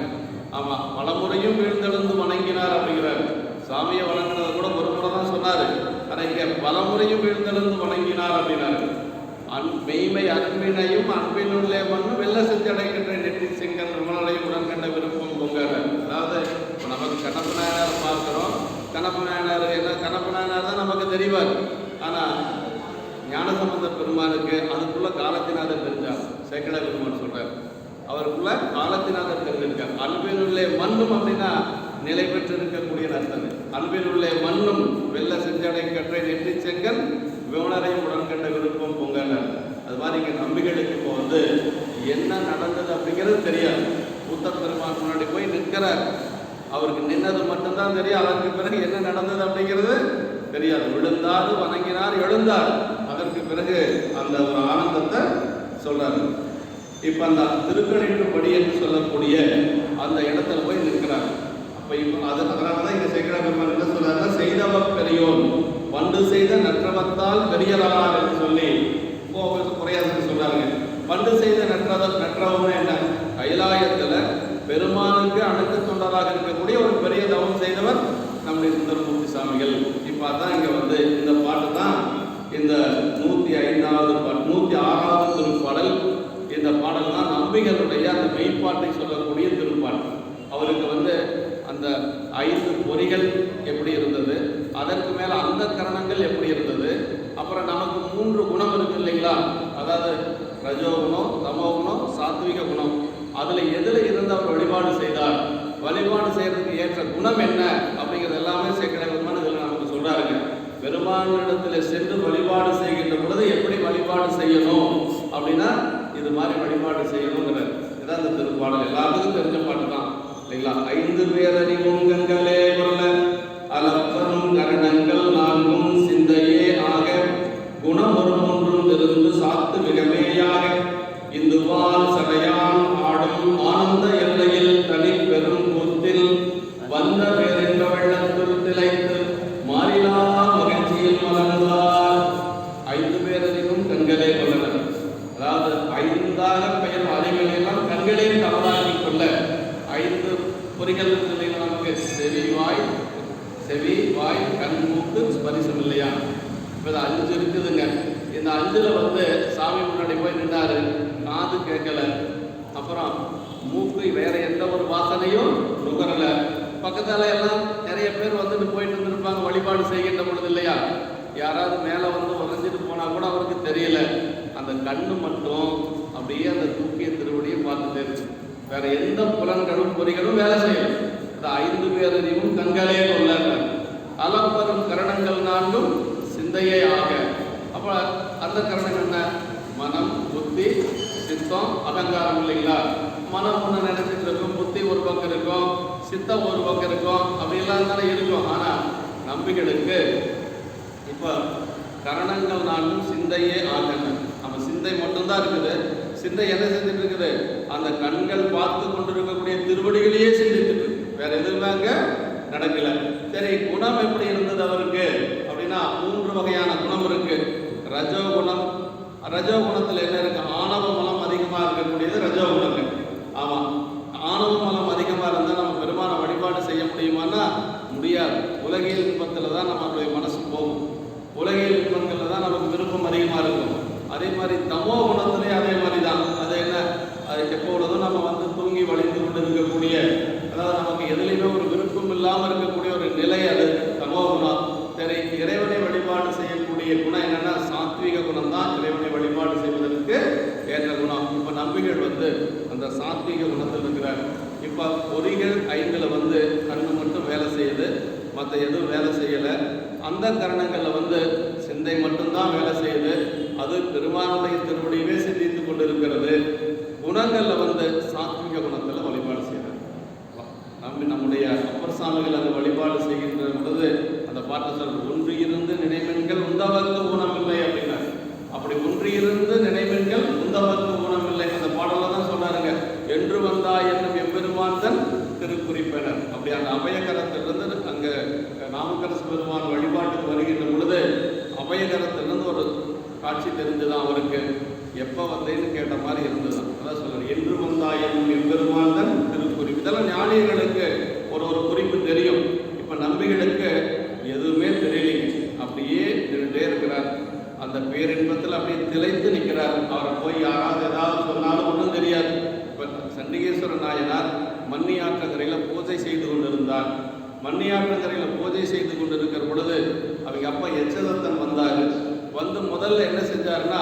ஆமாம், பலமுறையும் வீழ்ந்தெழுந்து வணங்கினார் அப்படிங்கிறார். சாமியை வணங்கினதை கூட ஒரு முறை தான் சொன்னார். ஆனால் இங்கே பலமுறையும் வீழ்ந்தெழுந்து வணங்கினார் அப்படின்னாரு. மெய்மை அன்பினையும் அன்பினுள்ளே மண்ணு வெள்ள செஞ்சடைக்கின்ற நெற்றி செங்கல் விமலையும் உடன் கண்ட விருப்பம் பொங்கல். அதாவது இப்போ நமக்கு கண்ணப்ப நாயனார் பார்க்குறோம். கண்ணப்ப நாயனார் என்ன, கண்ணப்ப நாயனார் தான் நமக்கு தெரிவார். ஆனால் ஞானசம்பந்த பெருமானுக்கு அதுக்குள்ள காலத்தினாதர் தெரிஞ்சார். சேக்கிழார் பெருமான் சொல்றார், அவருக்குள்ள காலத்தினாதர் தெரிஞ்சிருக்கார். அன்பினுள்ளே மண்ணும் அப்படின்னா நிலை பெற்று இருக்கக்கூடிய அர்த்தம். அன்பினுள்ளே மண்ணும் வெள்ள செஞ்சடை கற்றை நெற்றி செங்கல் விமலரையும் உடன் கண்ட விருப்பம் பொங்கல். அது மாதிரி இங்கே நம்பிகளுக்கு இப்போ என்ன நடந்தது அப்படிங்கிறது தெரியாது. கூத்த பெருமான் முன்னாடி போய் நிற்கிறார். அவருக்கு நின்னது மட்டும்தான் தெரியும். அதற்கு பிறகு என்ன நடந்தது அப்படிங்கிறது தெரியாது. விழுந்தார், வணங்கினார், எழுந்தார். அதற்கு பிறகு அந்த ஒரு ஆனந்தத்தை சொல்றாரு. இப்ப அந்த திருக்கணிட்டுப்படி என்று சொல்லக்கூடிய அந்த இடத்துல போய் நிற்கிறார். அப்ப இப்ப அதனாலதான் இங்க சேக்கிழார் பெருமான் என்ன சொல்றாருன்னா, செய்தவ பெரியோன் வண்டு செய்த நற்றவத்தால் பெரியரானார் என்று சொல்லி குறையாதுன்னு சொல்றாங்க. வண்டு செய்த நற்றவம்னா என்ன, கைலாயத்துல பெருமானுக்கு அணுக்கு தொண்டராக இருக்கக்கூடிய ஒரு பெரிய தவம் செய்தவர் நம்முடைய சுந்தரமூர்த்தி சாமிகள். இப்போ அதான் இங்கே இந்த பாட்டு தான் இந்த 105வது பாட்டு, 106வது திருப்பாடல். இந்த பாடல் தான் நம்பிகளுடைய அந்த மெய்ப்பாட்டை சொல்லக்கூடிய திருப்பாட்டு. அவருக்கு அந்த 5 பொறிகள் எப்படி இருந்தது, அதற்கு மேலே அந்த கரணங்கள் எப்படி இருந்தது, அப்புறம் நமக்கு 3 குணம் இருக்கு இல்லைங்களா, அதாவது ரஜோகுணம், தமோகுணம், சாத்விக குணம். அதில் எதில் இருந்து அவர் வழிபாடு செய்தார், வழிபாடு செய்யறதுக்கு ஏற்ற குணம் என்ன அப்படிங்கிறது எல்லாமே சேக்கிழார் பெருமான் இதில் நமக்கு சொல்றாருங்க. பெருமானிடத்தில் சென்று வழிபாடு செய்கின்ற பொழுது எப்படி வழிபாடு செய்யணும் அப்படின்னா இது மாதிரி வழிபாடு செய்யணுங்கிறார். இதான் இந்த திருப்பாடல். எல்லாத்துக்கும் தெரிஞ்ச பாட்டு தான் இல்லைங்களா. 5 பேரறிவும் கண்களே கொள்ள அளப்பரும் கரணங்கள் 4ம் சிந்தையே ஆக குணம் ஒரு 3ம் இருந்து சாத்து மிகமேயாக இந்துவால் சடையான் ஆடும் ஆனந்த எல்லையில் தனி பெரும் கூத்தில் வந்த பேரின்ற வெள்ளத்துள் திளைத்து மாறிலா மகிழ்ச்சியில் மலர்ந்தார். 5 பேரறிவும் கண்களே கொள்ளனர். அதாவது 5ஆக பெயர் அறிவுகளெல்லாம் கண்களே தவறாக்கி கொள்ள 5 பொறிகள் நமக்கு செவி வாய் கண் மூக்கு ஸ்பரிசம் இல்லையா. இப்போ 5 இருக்குதுங்க. இந்த 5ல் சாமி முன்னாடி போய் நின்றாரு, காது கேட்கல, அப்புறம் மூக்கு வேற எந்த ஒரு வாசனையும் நுகரல. பக்கத்தால எல்லாம் நிறைய பேர் போயிட்டு இருந்திருப்பாங்க வழிபாடு செய்கின்ற பொழுது இல்லையா. யாராவது மேலே உறைஞ்சிட்டு போனா கூட அவருக்கு தெரியல. அந்த கண்ணு மட்டும் அப்படியே அந்த தூக்கிய திருவடியை பார்த்துட்டே இருக்கு. வேற எந்த புலன்களும் பொறிகளும் வேலை செய்யும். அந்த 5 பேரறிவும் கண்களே கொள்ள அளப்பரும் கரணங்கள் 4ம் சிந்தையே ஆக. அப்ப அந்த கரணம் என்ன, மனம், புத்தி, சித்தம், அகங்காரம் இல்லைங்களா. மனம் ஒன்று நினைச்சிட்டு இருக்கும், புத்தி ஒரு பக்கம் இருக்கும், சித்தம் ஒரு பக்கம் இருக்கும், அப்படிலாம் தானே இருக்கும். ஆனா நம்பிகளுக்கு இப்ப கரணங்கள் 4ம் சிந்தையே ஆகணும். நம்ம சிந்தை மட்டும்தான் இருக்குது. சிந்தை என்ன செஞ்சுட்டு இருக்குது, அந்த கண்கள் பார்த்து கொண்டிருக்கக்கூடிய திருவடிகளையே சிந்தித்துட்டு வேற எதுவுமே அங்க நடக்கல. சரி, குணம் எப்படி இருந்தது அவருக்கு அப்படின்னா 3 வகையான குணம் இருக்கு. ரஜோகுணம். ரஜோகுணத்தில் என்ன இருக்கு, ஆணவ மலம் அதிகமாக இருக்கக்கூடியது ரஜோகுணம். ஆமா, ஆணவ மலம் அதிகமாக இருந்தால் நம்ம பெருமான வழிபாடு செய்ய முடியுமான்னா முடியாது. உலகியல் இன்பத்தில் தான் நம்மளுடைய மனசு போகும். உலகியல் இன்பங்களில் தான் நமக்கு விருப்பம் அதிகமாக இருக்கும். அதே மாதிரி தமோ குணத்திலே அதே மாதிரி தான். அது என்ன, அது எப்பொழுதும் நம்ம தூங்கி வளைந்து கொண்டு இருக்கக்கூடிய, அதாவது நமக்கு எதுலையுமே ஒரு விருப்பம் இல்லாமல் இருக்கக்கூடிய ஒரு நிலை, அது தமோ குணம். சரி, இறைவனை வழிபாடு செய்யக்கூடிய குணம் என்னன்னா சாத்விக குணம் தான் இறைவனை வழிபாடு செய்வதற்கு ஏற்ற குணம். இப்போ நம்பிகள் அந்த சாத்விக குணத்தில் இருக்கிறார். இப்போ பொறிகள் 5ல் கண்ணு மட்டும் வேலை செய்யுது, மற்ற எதுவும் வேலை செய்யலை. அந்த கரணங்களில் சிந்தை மட்டும்தான் வேலை செய்யுது. அது பெருமானுடைய திருவடியவே சிந்தித்து கொண்டு இருக்கிறது. குணங்களில் சாத்விக குணத்தில் வழிபாடு செய்கிறார். நம்முடைய அப்பர் சாமிகள் அந்த வழிபாடு செய்கின்ற பொழுது அந்த பாட்டு சொல்ற, ஒன்றியிருந்து நினைமென்கள் உந்தவர்க்கு ஊனமில்லை அப்படின்னா, அப்படி ஒன்றியிருந்து நினைமென்கள் உந்தவர்க்கு ஊனமில்லை அந்த பாடல தான் சொன்னாருங்க. என்று வந்தா என்னும் எம்பெருமான் தன் திருக்குறிப்பினர். அப்படி அந்த அபயகரத்திலிருந்து அங்கே நாமக்கரசு பெருமான் வழிபாட்டுக்கு வருகின்ற பொழுது அபயகரத்திலிருந்து ஒரு காட்சி தெரிஞ்சுதான் அவருக்கு. எப்போ வந்தேன்னு கேட்ட மாதிரி இருந்ததுதான். அதான் சொல்றாரு, என்று வந்தாயும் எம்பெருமான் தான் திருக்குறிப்பு. இதெல்லாம் ஞானிகளுக்கு ஒரு ஒரு குறிப்பு தெரியும். இப்போ நம்பிகளுக்கு எதுவுமே தெரியலைங்க. அப்படியே நின்றுட்டே இருக்கிறார். அந்த பேரின்பத்தில் அப்படியே திளைத்து நிற்கிறார். அவரை போய் யாராவது ஏதாவது சொன்னாலும் ஒன்றும் தெரியாது. இப்போ சண்டிகேஸ்வர நாயனார் மன்னியாற்றங்கரையில் பூஜை செய்து கொண்டிருந்தார். மன்னியாற்றங்கரையில் பூஜை செய்து கொண்டிருக்கிற பொழுது அவங்க அப்பா எச்சதத்தன் வந்தார். வந்து முதல்ல என்ன செஞ்சாருன்னா,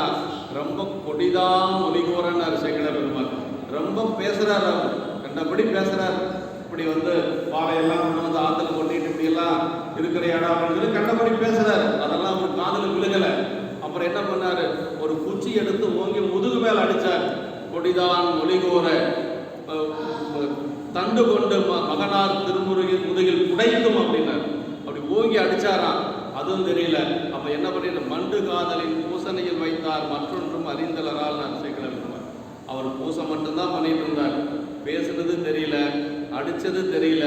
ரொம்ப கொடிதான் ஒலிகோரன்னார் சேக்கிழார் பெருமாள். ரொம்ப பேசுகிறார், அவர் கண்டபடி பேசுகிறார். இப்படி வந்து பாலையெல்லாம் கொண்டு வந்து ஆற்றுல கொட்டிட்டு இப்படியெல்லாம் இருக்கிற இடம் அப்படின்னு சொல்லி கண்டபடி பேசுகிறார். அதெல்லாம் ஒரு காதில் விழுகலை. அப்புறம் என்ன பண்ணார், ஒரு குச்சி எடுத்து ஓங்கி முதுகு மேலே அடித்தார். கொடிதான் ஒலிகோர தண்டு கொண்டு மகனார் திருமுருகின் முதுகில் புடைத்தும் அப்படின்னார். அப்படி ஓங்கி அடிச்சாராம். அதுவும் தெரியல. அப்ப என்ன பண்ணிட்டு, மண்டு காதலின் பூசணையில் வைத்தார் மற்றொன்றும் அறிந்தலரால் நான் சேர்க்கல. அவர் பூசை மட்டும்தான் பண்ணிட்டு இருந்தார். பேசுனது தெரியல, அடிச்சது தெரியல,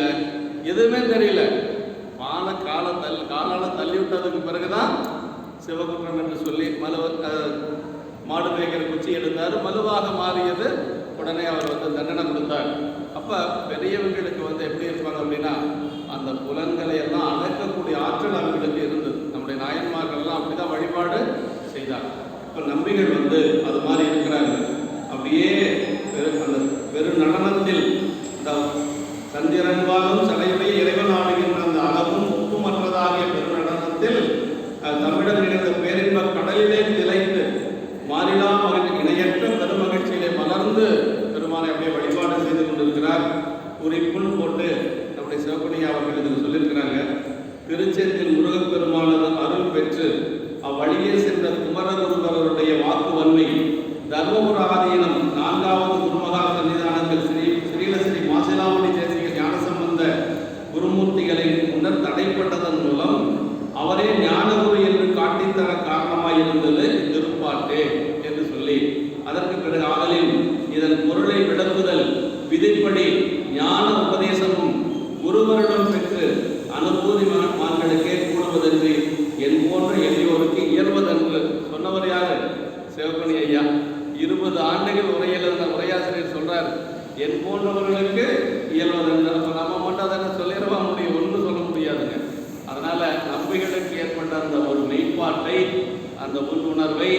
எதுவுமே தெரியல. காலால தள்ளி விட்டதுக்கு பிறகுதான் சிவகுற்றம் என்று சொல்லி மாடு மேய்க்கிற குச்சி எடுத்தார். மலுவாக மாறியது. உடனே அவர் வந்து தண்டனை கொடுத்தார். அப்போ பெரியவங்களுக்கு வந்து எப்படி இருப்பாங்க அப்படின்னா, அந்த புலன்களை எல்லாம் அடக்கக்கூடிய ஆற்றல் அவர்களுக்கு இருந்தது. நம்முடைய நாயன்மார்கள்லாம் அப்படி தான் வழிபாடு செய்தார். இப்போ நம்பிகள் வந்து அது மாதிரி இருக்கிறாங்க. அப்படியே அந்த பெரு நடனத்தில் சந்திரன்வாலும் சடையுடைய இறைவன் ஆடுகின்ற அந்த அளவும் ஒப்புமற்றதாகிய பெரு நடனத்தில் தமிழர் நிகழ்ந்த பேரின்ப கடலிலே திளைத்து மாறிலா இணையற்ற பெருமகிழ்ச்சியிலே மலர்ந்து பெருமானை அப்படியே வழிபாடு செய்து கொண்டிருக்கிறார். குறிப்புன்னு போட்டு நம்முடைய சிவகுணியா அவர்கள் இதில் சொல்லியிருக்கிறாங்க. திருச்செந்தில் முருகப்பெருமானது அருள் பெற்று அவ்வழியே சென்ற குமரகுருபரருடைய வாக்கு வன்மை தர்மபுர ஆதீனம் 4வது குருமகா சன்னிதானத்தில் ஸ்ரீலஸ்ரீ மாசிலாமணி தேசிக ஞானசம்பந்த குருமூர்த்திகளை முன்னர் தடைப்பட்டதன் மூலம் அவரே ஞானகுரு என்று காட்டித்தர காரணமாயிருந்தது திருப்பாட்டு என்று சொல்லி, அதற்கு பிறகு ஆதலில் இதன் பொருளை விளக்குதல் விதிப்படி ஞான உபதேசமும் குருவரிடம் பெற்று அனுபூதி மான்களுக்கே கூடுவதென்று என் போன்ற எளியோருக்கு இயல்வதென்று சொன்னவர் யாரு? சிவகுணி ஐயா. 20 ஆண்டுகள் உரையில் இருந்த உரையாசிரியர் சொல்றார், என் போன்றவர்களுக்கு இயல்வதென்று. நம்ம மட்டும் அதை சொல்லிடவா முடியும்? ஒன்றும் சொல்ல முடியாதுங்க. அதனால நம்பிகளுக்கு ஏற்பட்ட அந்த ஒரு மெய்ப்பாட்டை, அந்த உள்ளுணர்வை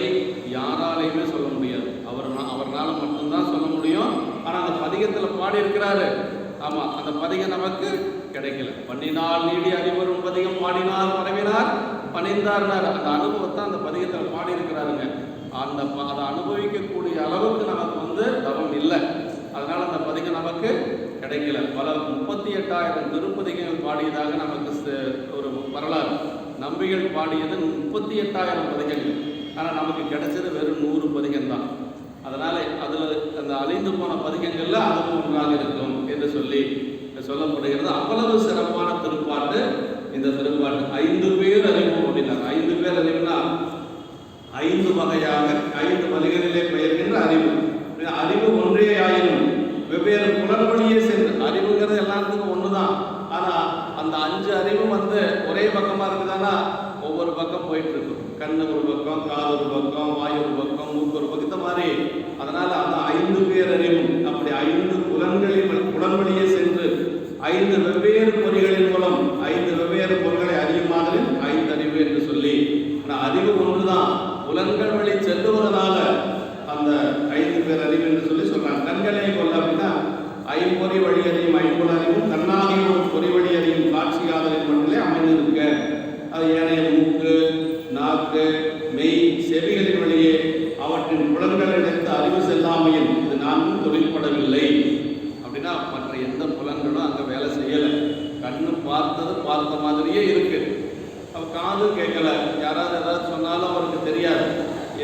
யாராலையுமே சொல்ல முடியாது. அவர்னால மட்டும்தான் சொல்ல முடியும். ஆனால் அந்த பதிகத்தில் பாடி இருக்கிறாரு. ஆமாம், அந்த பதிகம் நமக்கு கிடைக்கல. பண்ணினால் நீடி அறிவரும் பதிகம் பாடினார் பரவினார் பணிந்தார்னார். அந்த அனுபவத்தை அந்த பதிகத்தில் பாடி இருக்கிறாருங்க. அதை அனுபவிக்கக்கூடிய அளவுக்கு நமக்கு வந்து தவம் இல்லை. அதனால அந்த பதிகம் நமக்கு கிடைக்கல. பல 38,000 திருப்பதிகங்கள் பாடியதாக நமக்கு ஒரு வரலாறு. நம்பிகள் பாடியது 38,000 பதிகங்கள். ஆனால் நமக்கு கிடைச்சது வெறும் 100 பதிகம் தான். அதனால அதில் அந்த அழிந்து போன பதிகங்கள்ல அதுவும் ஒன்றாக இருக்கும் என்று சொல்லி சொல்லப்படுகிறது. அவ்வளவு சிறப்பான திருப்பாட்டு இந்த திருப்பாட்டு. 5 பேர் அறிவு அப்படின்னார். 5 பேர் அறிவுனா 5 வகையாக 5 வழிகளிலே பெயர்கின்ற அறிவு. அறிவு ஒன்றே ஆயினும் வெவ்வேறு புலன்வழியே சென்று, அறிவுங்கிறது எல்லாத்துக்கும் ஒண்ணுதான். ஆனா அந்த 5 அறிவும் வந்து ஒரே பக்கமா இருக்குதானா? ஒவ்வொரு பக்கம் போயிட்டு இருக்கும். கண்ணு ஒரு பக்கம், காது ஒரு பக்கம், வாயு ஒரு பக்கம், மூக்கு ஒரு பக்கம், இந்த மாதிரி. அதனால அந்த 5 பேர் அறிவும் அப்படி 5 புலன்வழியே சென்று 5 வெவ்வேறு பொறிகளின் மூலம் 5 வெவ்வேறு பொருள்களை அறியும் மாதிரி 5 அறிவு என்று சொல்லி, அறிவு ஒன்றுதான். புலன்கள் வழி செல்லுவதனால அந்த 5 பேர் அறிவு என்று சொல்லி சொல்றாங்க. கண்களை கொள்ள அப்படின்னா ஐம்பொறி வழி அறியும் ஐம்பொரு அறிவும் கண்ணாகிய ஒரு பொறி வழி அறியும் காட்சியாதலின் மட்டிலே அமைந்திருக்க. அது ஏனைய மூக்கு, நாக்கு, மெய், செவிகளின் வழியே அவற்றின் புலன்களை எடுத்து அறிவு செல்லாமையில் இது நான்கும் தொழில்படவில்லை அப்படின்னா மற்ற எந்த புலன்களும் அங்கே வேலை செய்யலை. கண்ணு பார்த்தது பார்த்த மாதிரியே இருக்கு. அவள் காது கேட்கல. யாராவது ஏதாவது சொன்னாலும் அவருக்கு தெரியாது.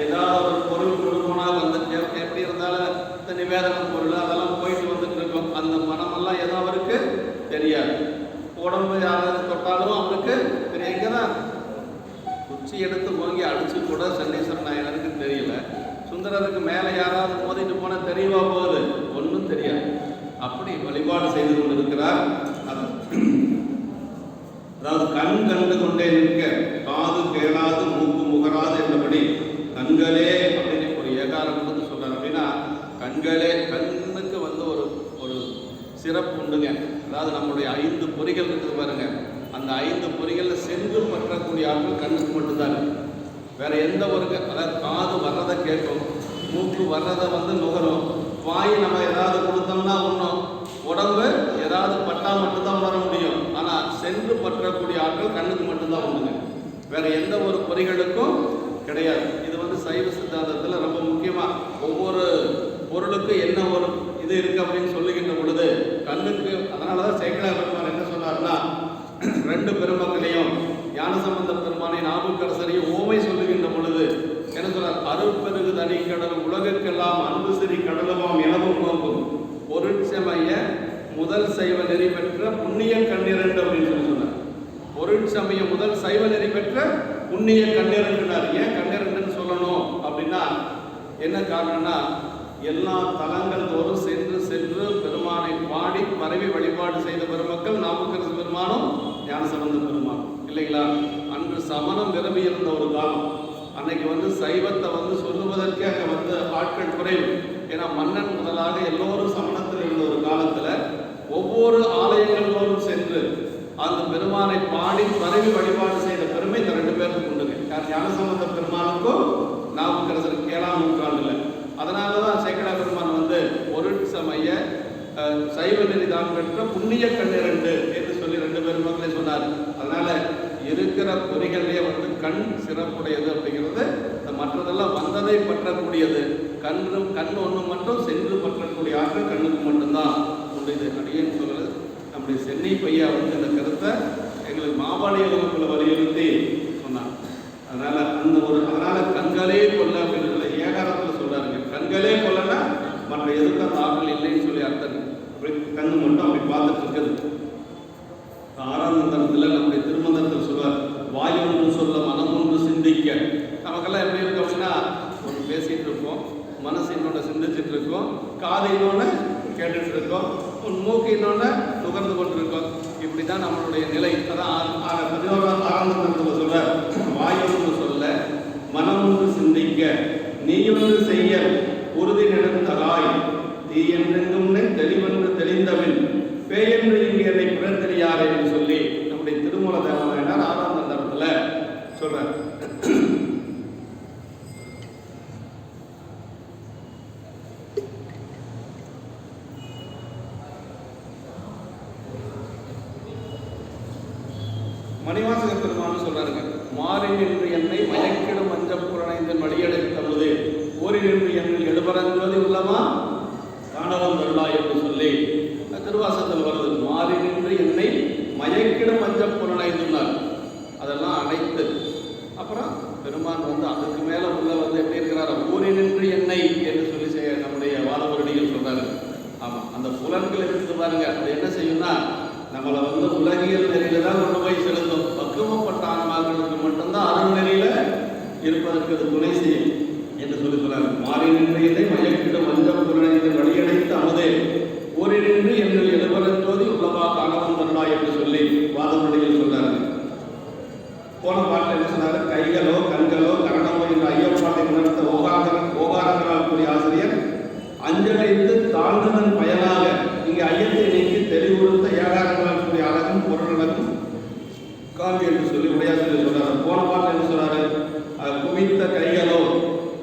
ஏதாவது ஒரு பொருள் கொடுக்கணும் வந்து எப்படி இருந்தாலும் இந்த நிவேதன பொருள் அதெல்லாம் போயிட்டு வந்துட்டு இருக்கும். அந்த மனமெல்லாம் ஏதோ அவருக்கு தெரியாது. உடம்பு யாராவது தொட்டாலும் அவருக்கு தெரியும். இங்கே தான் குச்சி எடுத்து ஓங்கி அடிச்சு கூட சண்டீஸ்வரன் நாயனருக்கு தெரியல. சுந்தரருக்கு மேலே யாராவது மோதிட்டு போனால் தெரியவா போகுது? ஒன்றும் தெரியாது. அப்படி வழிபாடு செய்து கொண்டிருக்கிறார். அதாவது கண் கண்டு கொண்டே நிற்க காது கேளாது மூக்கு முகராது என்றபடி கண் அதாவது நம்முடைய 5 பொறிகள் இருக்குது பாருங்க, அந்த 5 பொறிகளில் சென்று பற்றக்கூடிய ஆற்றல் கண்ணுக்கு மட்டும்தான் இருக்கு. வேற எந்த ஒரு அதாவது காது வர்றதை கேட்கும், மூக்கு வர்றதை நுகரும், வாய் நம்ம ஏதாவது கொடுத்தோம்னா உண்ணும், உடம்பு ஏதாவது பட்டா மட்டும்தான் உணர முடியும். ஆனால் சென்று பற்றக்கூடிய ஆற்றல் கண்ணுக்கு மட்டும்தான் உண்டுங்க, வேற எந்த ஒரு பொறிகளுக்கும் கிடையாது. இது சைவ சித்தாந்தத்தில் ரொம்ப முக்கியமாக ஒவ்வொரு பொருளுக்கு என்ன ஒரு இது இருக்கு அப்படின்னு சொல்லுகின்ற பொழுது கண்ணுக்கு, அதனால தான் சேக்கிழார் பெருமான் என்ன சொன்னார்னா, 2 பெருமக்களையும் ஞானசம்பந்த பெருமானை நாவுக்கரசரையும் ஓமை சொல்லுகின்ற பொழுது என்ன சொன்னார்? அருட்பெருகு தனி கடலும் உலகுக்கெல்லாம் அன்பு சிறி கடலுமாம் எனவும் நோக்கும் பொருட்சமய முதல் சைவ நெறி பெற்ற புண்ணிய கண்ணிரண்டு அப்படின்னு சொன்னார். பொருட்சமய முதல் சைவ நெறி பெற்ற புண்ணிய கண்ணிரண்டுனார். ஏன் கண்ணிரண்டுன்னு சொல்லணும் அப்படின்னா என்ன காரணம்னா, எல்லா தலங்கள் தோறும் சென்று சென்று பெருமானை பாடி பரவி வழிபாடு செய்த பெருமக்கள் நாவுக்கரசு பெருமானும் ஞானசம்பந்த பெருமானும் இல்லைங்களா? அன்று சமணம் விரும்பி இருந்த ஒரு காலம். அன்னைக்கு சைவத்தை சொல்லுவதற்கே அங்கே ஆட்கள் குறைவு. ஏன்னா மன்னன் முதலாக எல்லோரும் சமணத்தில் இருந்த ஒரு காலத்தில் ஒவ்வொரு ஆலயங்கள் தோறும் சென்று அந்த பெருமானை பாடி பரவி வழிபாடு செய்த பெருமை இந்த 2 பேருக்கு உண்டுங்க. ஞானசம்பந்த பெருமானுக்கும் நாவுக்கரசருக்கு 7ஆம் நூற்றாண்டுல. அதனால தான் சேக்கிழார் பெருமான் பொருட்சமய சைவ நெறிதான் பெற்ற புண்ணிய கண்ணிரண்டு என்று சொல்லி 2 பெருமக்களை சொன்னார். அதனால இருக்கிற பொறிகளே கண் சிறப்புடையது அப்படிங்கிறது, மற்றதெல்லாம் வந்ததை பற்றக்கூடியது. கண் ஒன்று மட்டும் சென்று பற்றக்கூடிய ஆற்றல் கண்ணுக்கு மட்டும்தான் உண்டு. இது அடியேன்னு சொல்றது நம்முடைய சென்னை பையா இந்த கருத்தை எங்களுக்கு மாபாடிய வகுப்பில் வலியுறுத்தி சொன்னாங்க. அதனால கண்களே கொல்ல அப்படின்னு ஏகாரத்தில் சொல்றாருங்க. கண்களே கொல்லனா மற்ற எதுக்கும் அந்த ஆற்றல் இல்லைன்னு சொல்லி அர்த்தம். அப்படி கண்ணு மட்டும் அப்படி பார்த்துட்டு இருக்குது. 6ஆம் தரத்தில் நம்முடைய திருமந்திரத்தில் சொல்வார், வாய் ஒன்று சொல்ல மனம் ஒன்று சிந்திக்க. நமக்கெல்லாம் எப்படி இருக்கும் அப்படின்னா, ஒன்று பேசிட்டு இருக்கோம், மனசு இன்னொன்று சிந்திச்சுட்டு இருக்கோம், காது இன்னொன்று கேட்டுட்டு இருக்கோம், மூக்கு இன்னொன்று நுகர்ந்து கொண்டிருக்கோம். இப்படி தான் நம்மளுடைய நிலை. அதான் 11ஆம் தரத்தில் சொல்றார், வாய் ஒன்று சொல்ல மனம் ஒன்று சிந்திக்க நீ ஒன்று செய்ய உறுதி நெடுந்தகாய் தீ என்றெங்கும் தெளிவென்று தெளிந்தவன் பேயென்று இங்கு என்னை புறத்தெரியார் என்று சொல்லி நம்முடைய திருமூல தேவனார் 6ஆம் தரத்துல சொல்றார். மணிவாசக பெருமான் சொல்றாருங்க, மாறி நின்று என்னை மயக்கிடும் மஞ்சப்புறனைந்தன் வழியடைத்தமுது ஓரி நின்று என்னில் எடுபரஞ்சோதி உள்ளமா காணவம் வருளா என்று சொல்லி திருவாசகத்தில் வருது. மாறி நின்று என்னை மயக்கிடும் மஞ்சப்புறனைந்துனார். அதெல்லாம் அனைத்து அப்புறம் பெருமான் அதுக்கு மேல உள்ள எப்படி இருக்கிறார்? ஊரி நின்று என்னை என்று சொல்லி நம்முடைய வாதவரடிகள் சொல்றாரு. ஆமா, அந்த புலன்கள் எடுத்து பாருங்க, அது என்ன செய்யும்னா நம்மளை உலகியல் நெறியில தான் கொண்டு போய் செலுத்தும். பக்குவப்பட்ட ஆன்மாக்களுக்கு மட்டும்தான் அருள் நெறியில இருப்பதற்கு அது துணை செய்யும் என்று சொல்லி சொல்றாரு. மாறி நின்று என்னை மயக்கிடும் மஞ்சள் புலனைந்து வழியடைத்து அமுதே ஊரி நின்று என்னில் எழுபரஞ்சோதி உள்ளவா காணவன் வருளா என்று சொல்லி வாதவரடிகள் சொல்றாரு. போன பாட்டில் என்ன சொன்னாரு? கைகளோ கண்களோ கரணமோ என்ற ஐயப்பாட்டை உணர்த்த ஓகாரங்களால் கூடிய ஆசிரியர் அஞ்சலைத்து தாழ்ந்ததன் பயனாக இங்கே ஐயத்தை நீக்கி தெளிவுறுத்த ஏகாரங்களால் கூடிய அழகும் பொருளழகும் காண்பி என்று சொல்லி உடையாசிரியர் சொல்றாரு. போன பாட்டில் என்ன சொல்றாரு? குவித்த கைகளோ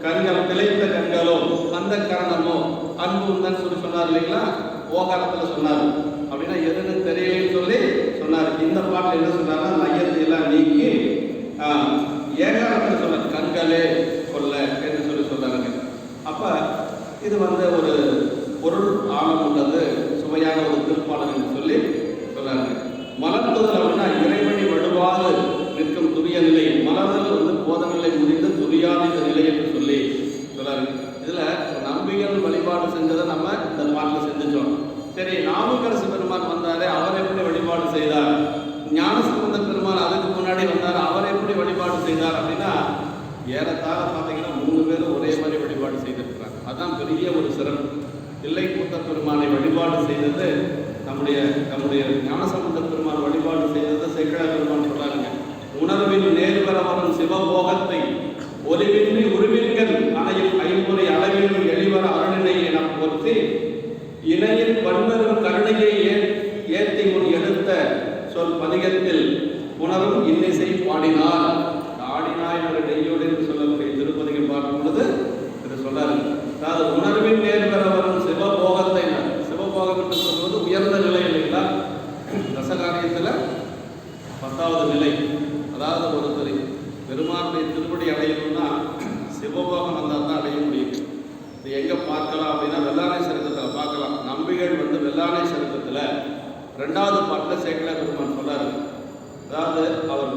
கண்கள் திளைத்த கண்களோ அந்த கரணமோ அன்பு உந்தன்னு சொல்லி சொன்னார் இல்லைங்களா? ஓகாரத்தில் சொன்னார். அப்படின்னா எதுன்னு தெரியலன்னு சொல்லி சொன்னார். இந்த பாட்டில் என்ன சொன்னார்னா ஐயத்தை எல்லாம் நீக்கி ஏகாரத்தில் சொன்னார், கண்களே கொல்ல என்று சொல்லி சொல்றாங்க. அப்ப இது ஒரு பொருள் ஆழம் உள்ளது, சுவையான ஒரு திருப்பாடல் என்று சொல்லி சொல்றாங்க. மலர்த்துதல் அப்படின்னா இறைவனி வடுவாது நிற்கும் துரிய நிலை. மலர்தல் போதநிலை முடிந்து துரியாத நிலை என்று சொல்லி சொல்றாரு. இதுல நம்பிகள் வழிபாடு செஞ்சதை நம்ம இந்த பாட்டில் செஞ்சுட்டோம். சரி, நாவுக்கரசு பெருமான் வந்தாரு, அவர் எப்படி வழிபாடு செய்தார்? ஞானசம்பந்த பெருமான் அதுக்கு முன்னாடி வந்தார், அவர் எப்படி வழிபாடு செய்தார் அப்படின்னா ஏறத்தாழ பார்த்தீங்கன்னா 3 பேரும் ஒரே மாதிரி வழிபாடு செய்திருக்கிறாங்க. அதுதான் பெரிய ஒரு சிறப்பு. இல்லை கூத்த பெருமானை வழிபாடு செய்தது நம்முடைய ஞானசம்பந்த பெருமான் வழிபாடு செய்தது சேக்கிழார் பெருமான் சொல்றாருங்க. உணர்வில் நேர்வர வரும் சிவபோகத்தை ஒலிவின்றி உருவின்கள் அணையில் ஐம்பொறை அளவில் எளிவர அருணினை என போற்றி இணையில் பன்மரும் கருணையை ஏற்றி பாடினார். ஆடினாய் என்ற நெய்யோடு என்று சொல்லக்கூடிய திருப்பதிகள் பார்க்கும் பொழுது இது சொல்லாரு. அதாவது உணர்வின் நேர் பெற வரும் சிவபோகத்தை, சிவபோகம் என்று சொல்வது உயர்ந்த நிலை இல்லைங்களா? ரசகாரியத்தில் 10வது நிலை. அதாவது ஒருத்தர் பெருமானுடைய திருப்படி அடையணும்னா சிவபோகம் வந்தால் தான் அடைய முடியும். இது எங்கே பார்க்கலாம் அப்படின்னா வெள்ளானை சரித்திரத்தில் பார்க்கலாம். நம்பிகள் வெள்ளானை சரித்திரத்தில் 2வது பாட்டில் சேக்கிழார் பெருமான் சொன்னார். அதாவது அவர்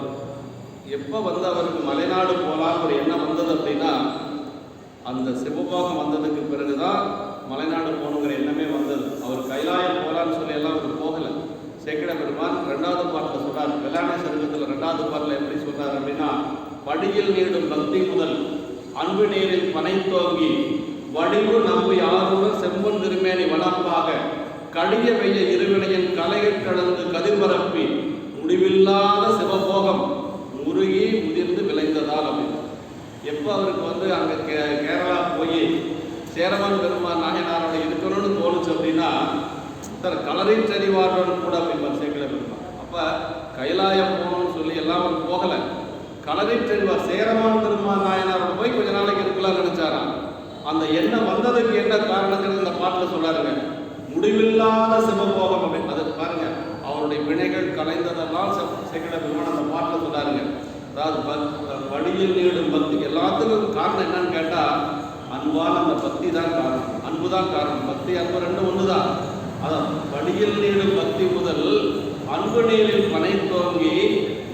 எப்போ அவருக்கு மலைநாடு போகலான்னு ஒரு எண்ணம் வந்தது அப்படின்னா அந்த சிவபோகம் வந்ததுக்கு பிறகு தான் மலைநாடு போகணுங்கிற எண்ணமே வந்தது. அவர் கைலாயம் போகலான்னு சொல்லி எல்லாம் அவர் போகலை. சேக்கிழார் பெருமான் 2வது பாட்டில் சொல்றார். வெள்ளானை சரித்திரத்தில் 2வது பாட்டில் எப்படி சொல்றார் அப்படின்னா, படியில் நீடும் பக்தி முதல் அன்பு நீரில் பனை தோங்கி வடிவு நம்பி ஆறுடன் செம்பன் திருமேனி வளர்ப்பாக கடிய வெய்ய இருவினையின் கலைகள் கடந்து கதிர்பரப்பி முடிவில்லாத சிவபோகம் முருகி முதிர்ந்து விளைந்ததால் அப்படின்னு. எப்போ அவருக்கு அங்கே கேரளா போய் சேரமான் பெருமான் நாயனாரோட இருக்கணும்னு தோணுச்சு அப்படின்னா கலரின் சரிவாரோன்னு கூட அப்படிம்பார் சேக்கிழார் பெருமான். அப்போ கைலாயம் போகணும்னு சொல்லி எல்லாம் அவர் போகலை. கலரின் சரிவார் சேரமான் பெருமான் நாயனாரோட போய் கொஞ்ச நாளைக்கு இருக்கலாம்னு நினைச்சாராம். அந்த எண்ணம் வந்ததுக்கு என்ன காரணங்கிறது இந்த பாட்டில் சொல்லாருங்க. முடிவில்லாத சிவபோகம் அப்படின்னு அதை பாருங்க. அவருடைய வினைகள் கலைந்ததெல்லாம் சேக்கிழார் பெருமான் அந்த பாட்டில் சொல்லாருங்க. அதாவது வழியில் நீடும் பக்தி எல்லாத்துக்கும் காரணம் என்னன்னு கேட்டால் அன்பான அந்த பக்தி தான் காரணம். அன்பு தான் காரணம். பக்தி அன்பு ரெண்டும் ஒன்று தான். அதான் வழியில் நீடும் பக்தி முதல் அன்பு நீரில் பனை தோங்கி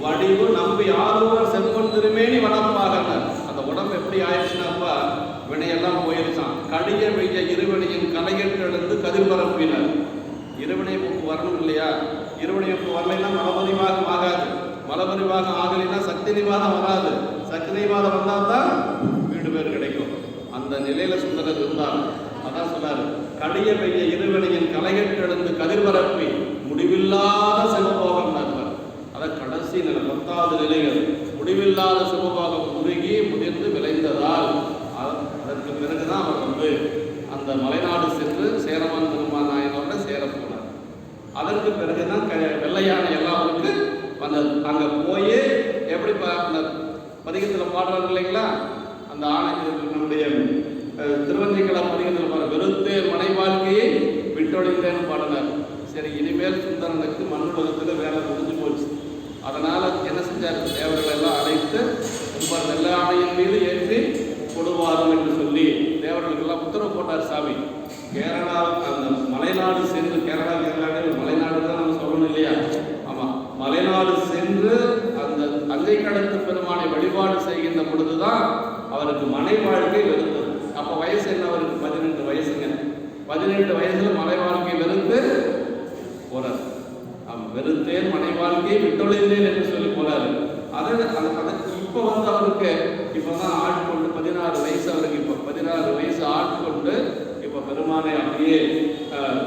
வடிவு நம்பி ஆறுவர் செம்பன் திருமேனி வனப்பாக. அந்த உடம்பு எப்படி ஆயிடுச்சுனாப்பா வினையெல்லாம் போயிருச்சான். கடிய வெய்ய இருவினையின் கலையெழுந்து கதிர்பரப்பினர். இருவினை போக்கு வரணும் இல்லையா? இருவினை போக்கு வரலைன்னா மலபரிவாகம் ஆகாது. மலபரிவாகம் ஆகலைன்னா சக்தி நிவாதம் வராது. சக்தி நிவாதம் வந்தால் தான் வீடு பேர் கிடைக்கும். அந்த நிலையில சுந்தரர் இருந்தார். அதான் சொன்னார், கடிய வெய்ய இருவினையின் கலையெழுந்து கதிர்பரப்பி முடிவில்லாத சிவபோகம் நடப்பார். அதான் கடைசி நிலை 10வது நிலைகள். முடிவில்லாத சிவபோகம் முருகி முதிர்ந்து விளைந்ததால் அதற்கு பிறகுதான் அவர் அந்த மலைநாடு சென்று சேரமான் பெருமான் நாயனோட சேர போனார். அதற்கு பிறகுதான் வெள்ளையானை எல்லாம் அவருக்கு வந்தது. அங்கே போய் எப்படி அந்த பதிகத்தில் பாடுறாரு இல்லைங்களா? அந்த ஆணைக்கு நம்முடைய திருவஞ்சிக்கலா பதிகத்தில் பாரு, வெறுத்து மனை வாழ்க்கையை விட்டொழிந்தேன்னு பாடினார். சரி, இனிமேல் சுந்தரனுக்கு மண்ணுலகத்தில் வேலை முடிஞ்சு போச்சு. அதனால் என்ன செஞ்சார்? தேவர்கள் எல்லாம் அழைத்து ரொம்ப வெள்ள ஆணையின் மீது ஏற்றி கொடுவாரும் என்று சொல்லி தேவர்களுக்கெல்லாம் உத்தரவு போட்டார் சாமி. கேரளா அந்த மலைநாடு சென்று கேரளாடு மலைநாடு தான் நம்ம சொல்லணும் இல்லையா? ஆமாம், மலைநாடு சென்று அந்த அஞ்சை கடத்து பெருமானை வழிபாடு செய்கின்ற பொழுதுதான் அவருக்கு மனை வாழ்க்கை வெறுத்தது. அப்போ வயசு என்ன? அவருக்கு 18 வயசுங்க. 18 வயசுல மலை வாழ்க்கை வெறுத்து போறார். வெறுத்தேன் மனை வாழ்க்கையை விட்டொழிந்தேன் என்று சொல்லி போறாரு. இப்போ அவருக்கு இப்போதான் ஆட்கொண்டு 16 வயசு அவருக்கு. இப்போ 16 வயசு ஆட்கொண்டு இப்போ பெருமானை அப்படியே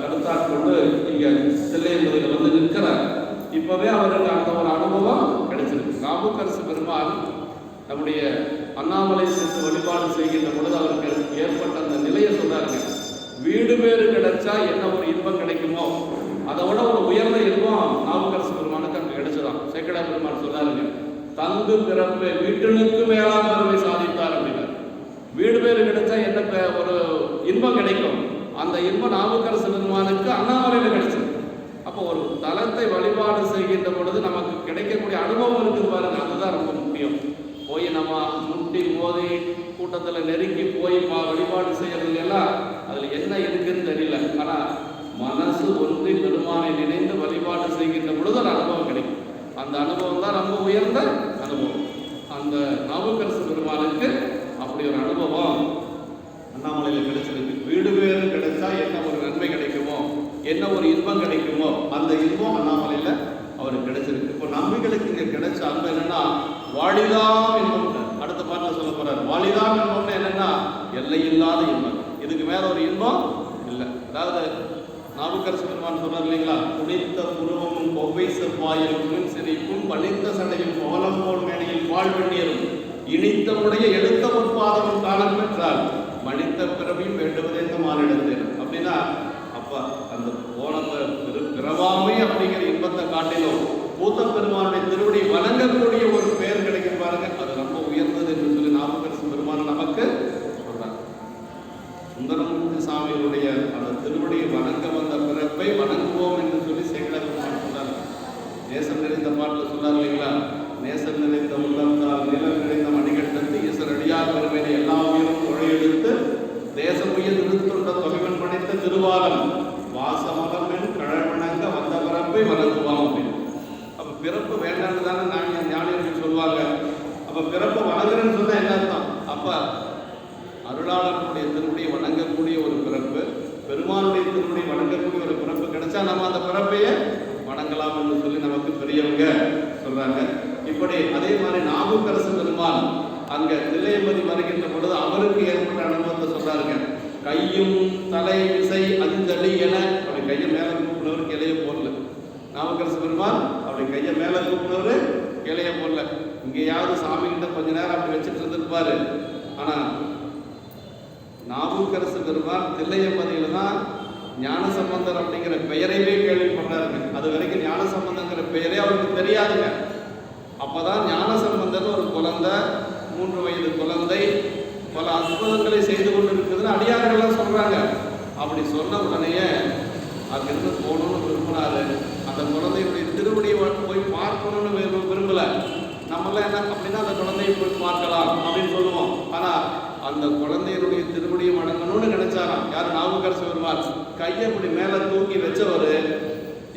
கருத்தாட்கொண்டு இங்கே தில்லையம்பதியில் நிற்கிறார். இப்போவே அவருக்கு அந்த ஒரு அனுபவம் கிடைச்சிருக்கு. நாவுக்கரசு பெருமான் நம்முடைய அண்ணாமலை சென்று வழிபாடு செய்கின்ற பொழுது அவருக்கு ஏற்பட்ட அந்த நிலையை சொல்றாருங்க. வீடு பேறு கிடைச்சா என்ன ஒரு இன்பம் கிடைக்குமோ அதை விட ஒரு உயர்ந்த இன்பம் நாவுக்கரசு பெருமானுக்கு அங்கே கிடைச்சதான். சேக்கிழார் பெருமான் சொன்னாருங்க, தங்கு பிறப்பு வீட்டுனுக்கு மேலான பெருமை சாதித்தார் அப்படின்னார். வீடு பேறு கிடைச்சா என்ன ஒரு இன்பம் கிடைக்கும், அந்த இன்பம் நாவுக்கரசு பெருமானுக்கு அண்ணாமலையில் கிடைச்சது. அப்போ ஒரு தலத்தை வழிபாடு செய்கின்ற பொழுது நமக்கு கிடைக்கக்கூடிய அனுபவம் இருக்குது பாருங்க, அதுதான் ரொம்ப முக்கியம். போய் நம்ம முட்டி மோதி கூட்டத்தில் நெருங்கி போய் வழிபாடு செய்யறது எல்லாம் அதில் என்ன இருக்குன்னு தெரியல. ஆனால் மனசு ஒன்றி பெருமானை நினைந்து வழிபாடு செய்கின்ற பொழுது ஒரு அனுபவம் கிடைக்கும். அந்த அனுபவம் தான் ரொம்ப உயர்ந்த அனுபவம். அந்த நாவுக்கரசு பெருமானுக்கு அப்படி ஒரு அனுபவம் அண்ணாமலையில் கிடைச்சிருக்கு. வீடு பேரு கிடைச்சா என்ன ஒரு நன்மை கிடைக்குமோ, என்ன ஒரு இன்பம் கிடைக்குமோ, அந்த இன்பம் அண்ணாமலையில் அவருக்கு கிடைச்சிருக்கு. இப்போ நம்பிகளுக்கு இங்கே கிடைச்ச அன்பம் என்னன்னா வாழிதாம் இன்பம். அடுத்த பாட்டில் சொல்ல போறாரு, வாழிதாம் இன்பம்னு என்னன்னா எல்லையில்லாத இன்பம். இதுக்கு மேல ஒரு இன்பம் இல்லை. அதாவது நாவுக்கரசு பெருமான் சொன்னார் இல்லைங்களா, துணித்த புருவமும் கொவ்வை செவ்வாயும் சிரிப்பும் பணித்த சடையும் கோலம் போல் மேனையில் வாழ்வெண்ணியரும் இனித்த உடைய எடுத்த பொற்பாதமும் காலம் பெற்றால் மனித பிறவையும் வேண்டுவதே இந்த மாநிலத்தில். அப்படின்னா அப்பா அந்த போனத்தை பிறவாமை அப்படிங்கிற இன்பத்தை காட்டிலும் பூத்த பெருமானுடைய திருவடி வணங்கக்கூடிய ஒரு சுவாமியினுடைய அந்த திருவடியை வணங்க வந்த பிறப்பை வணங்குவோம் என்று சொல்லி சேக்கிழார் பெருமான் சொன்னார். நேசம் நிறைந்த பாட்டில் சொன்னார் இல்லைங்களா? நேசம் நிறைந்த உள்ளத்தால் நிலம் நிறைந்த மணிகண்டத்து ஈசர் அடியார் பெருமையை எல்லா உயிரும் தொழையெடுத்து தேசம் உயிர் நிறுத்துண்ட தொகைவன் படைத்த திருவாரம் வாசமகமென் கழவணங்க வந்த பிறப்பை வணங்குவான் அப்படின்னு. அப்ப பிறப்பு வேண்டான்னு தானே ஞானியர்கள் சொல்லுவாங்க. அப்ப பிறப்பு வணங்குறேன்னு சொன்னா என்ன அர்த்தம்? அப்ப அருளாளர்களுடைய திருவடியை வணங்கக்கூடிய ஒரு பிறப்பு, பெருமானுடைய திருவடியை வணங்கக்கூடிய ஒரு பிறப்பு கிடைச்சா நம்ம அந்த பிறப்பையே வணங்கலாம் என்று சொல்லி நமக்கு பெரியவங்க சொல்றாங்க. இப்படி அதே மாதிரி நாவுக்கரசு பெருமான் அங்க தில்லையம்பதி வருகின்ற பொழுது அவருக்கு ஏற்பட்ட அனுபவத்தை சொல்றாருங்க. கையும் தலை விசை அஞ்சலி என அப்படி கையை மேல கூப்பினவர் கிளைய போடல. நாவுக்கரசு பெருமான் அப்படி கையை மேல கூப்பினவர் கிளைய போடல. இங்கேயாவது சாமி கிட்ட கொஞ்ச நேரம் அப்படி வச்சுட்டு இருந்திருப்பாரு. ஆனா நாவுக்கரசு பெருமான் தில்லையம்பதியில தான் ஞானசம்பந்தர் அப்படிங்கிற பெயரையே கேள்விப்படுறாருங்க. அது வரைக்கும் ஞானசம்பந்தங்கிற பெயரே அவருக்கு தெரியாதுங்க. அப்பதான் ஞானசம்பந்தர் ஒரு குழந்தை, 3 வயது குழந்தை, பல அற்புதங்களை செய்து கொண்டு இருக்குதுன்னு அடியார்கள்லாம் சொல்றாங்க. அப்படி சொன்ன உடனேயே அங்கிருந்து போகணும்னு விரும்பினாரு. அந்த குழந்தையுடைய திருவடியை போய் பார்க்கணும்னு விரும்பல. நம்மளாம் என்ன அப்படின்னா அந்த குழந்தையை போய் பார்க்கலாம் அப்படின்னு சொல்லுவோம். ஆனா அந்த குழந்தையினுடைய திருவடியை வணங்கணும்னு நினைச்சாராம். யார்? நாவுக்கரசு பெருமான். கையை இப்படி மேல தூக்கி வச்சவர்,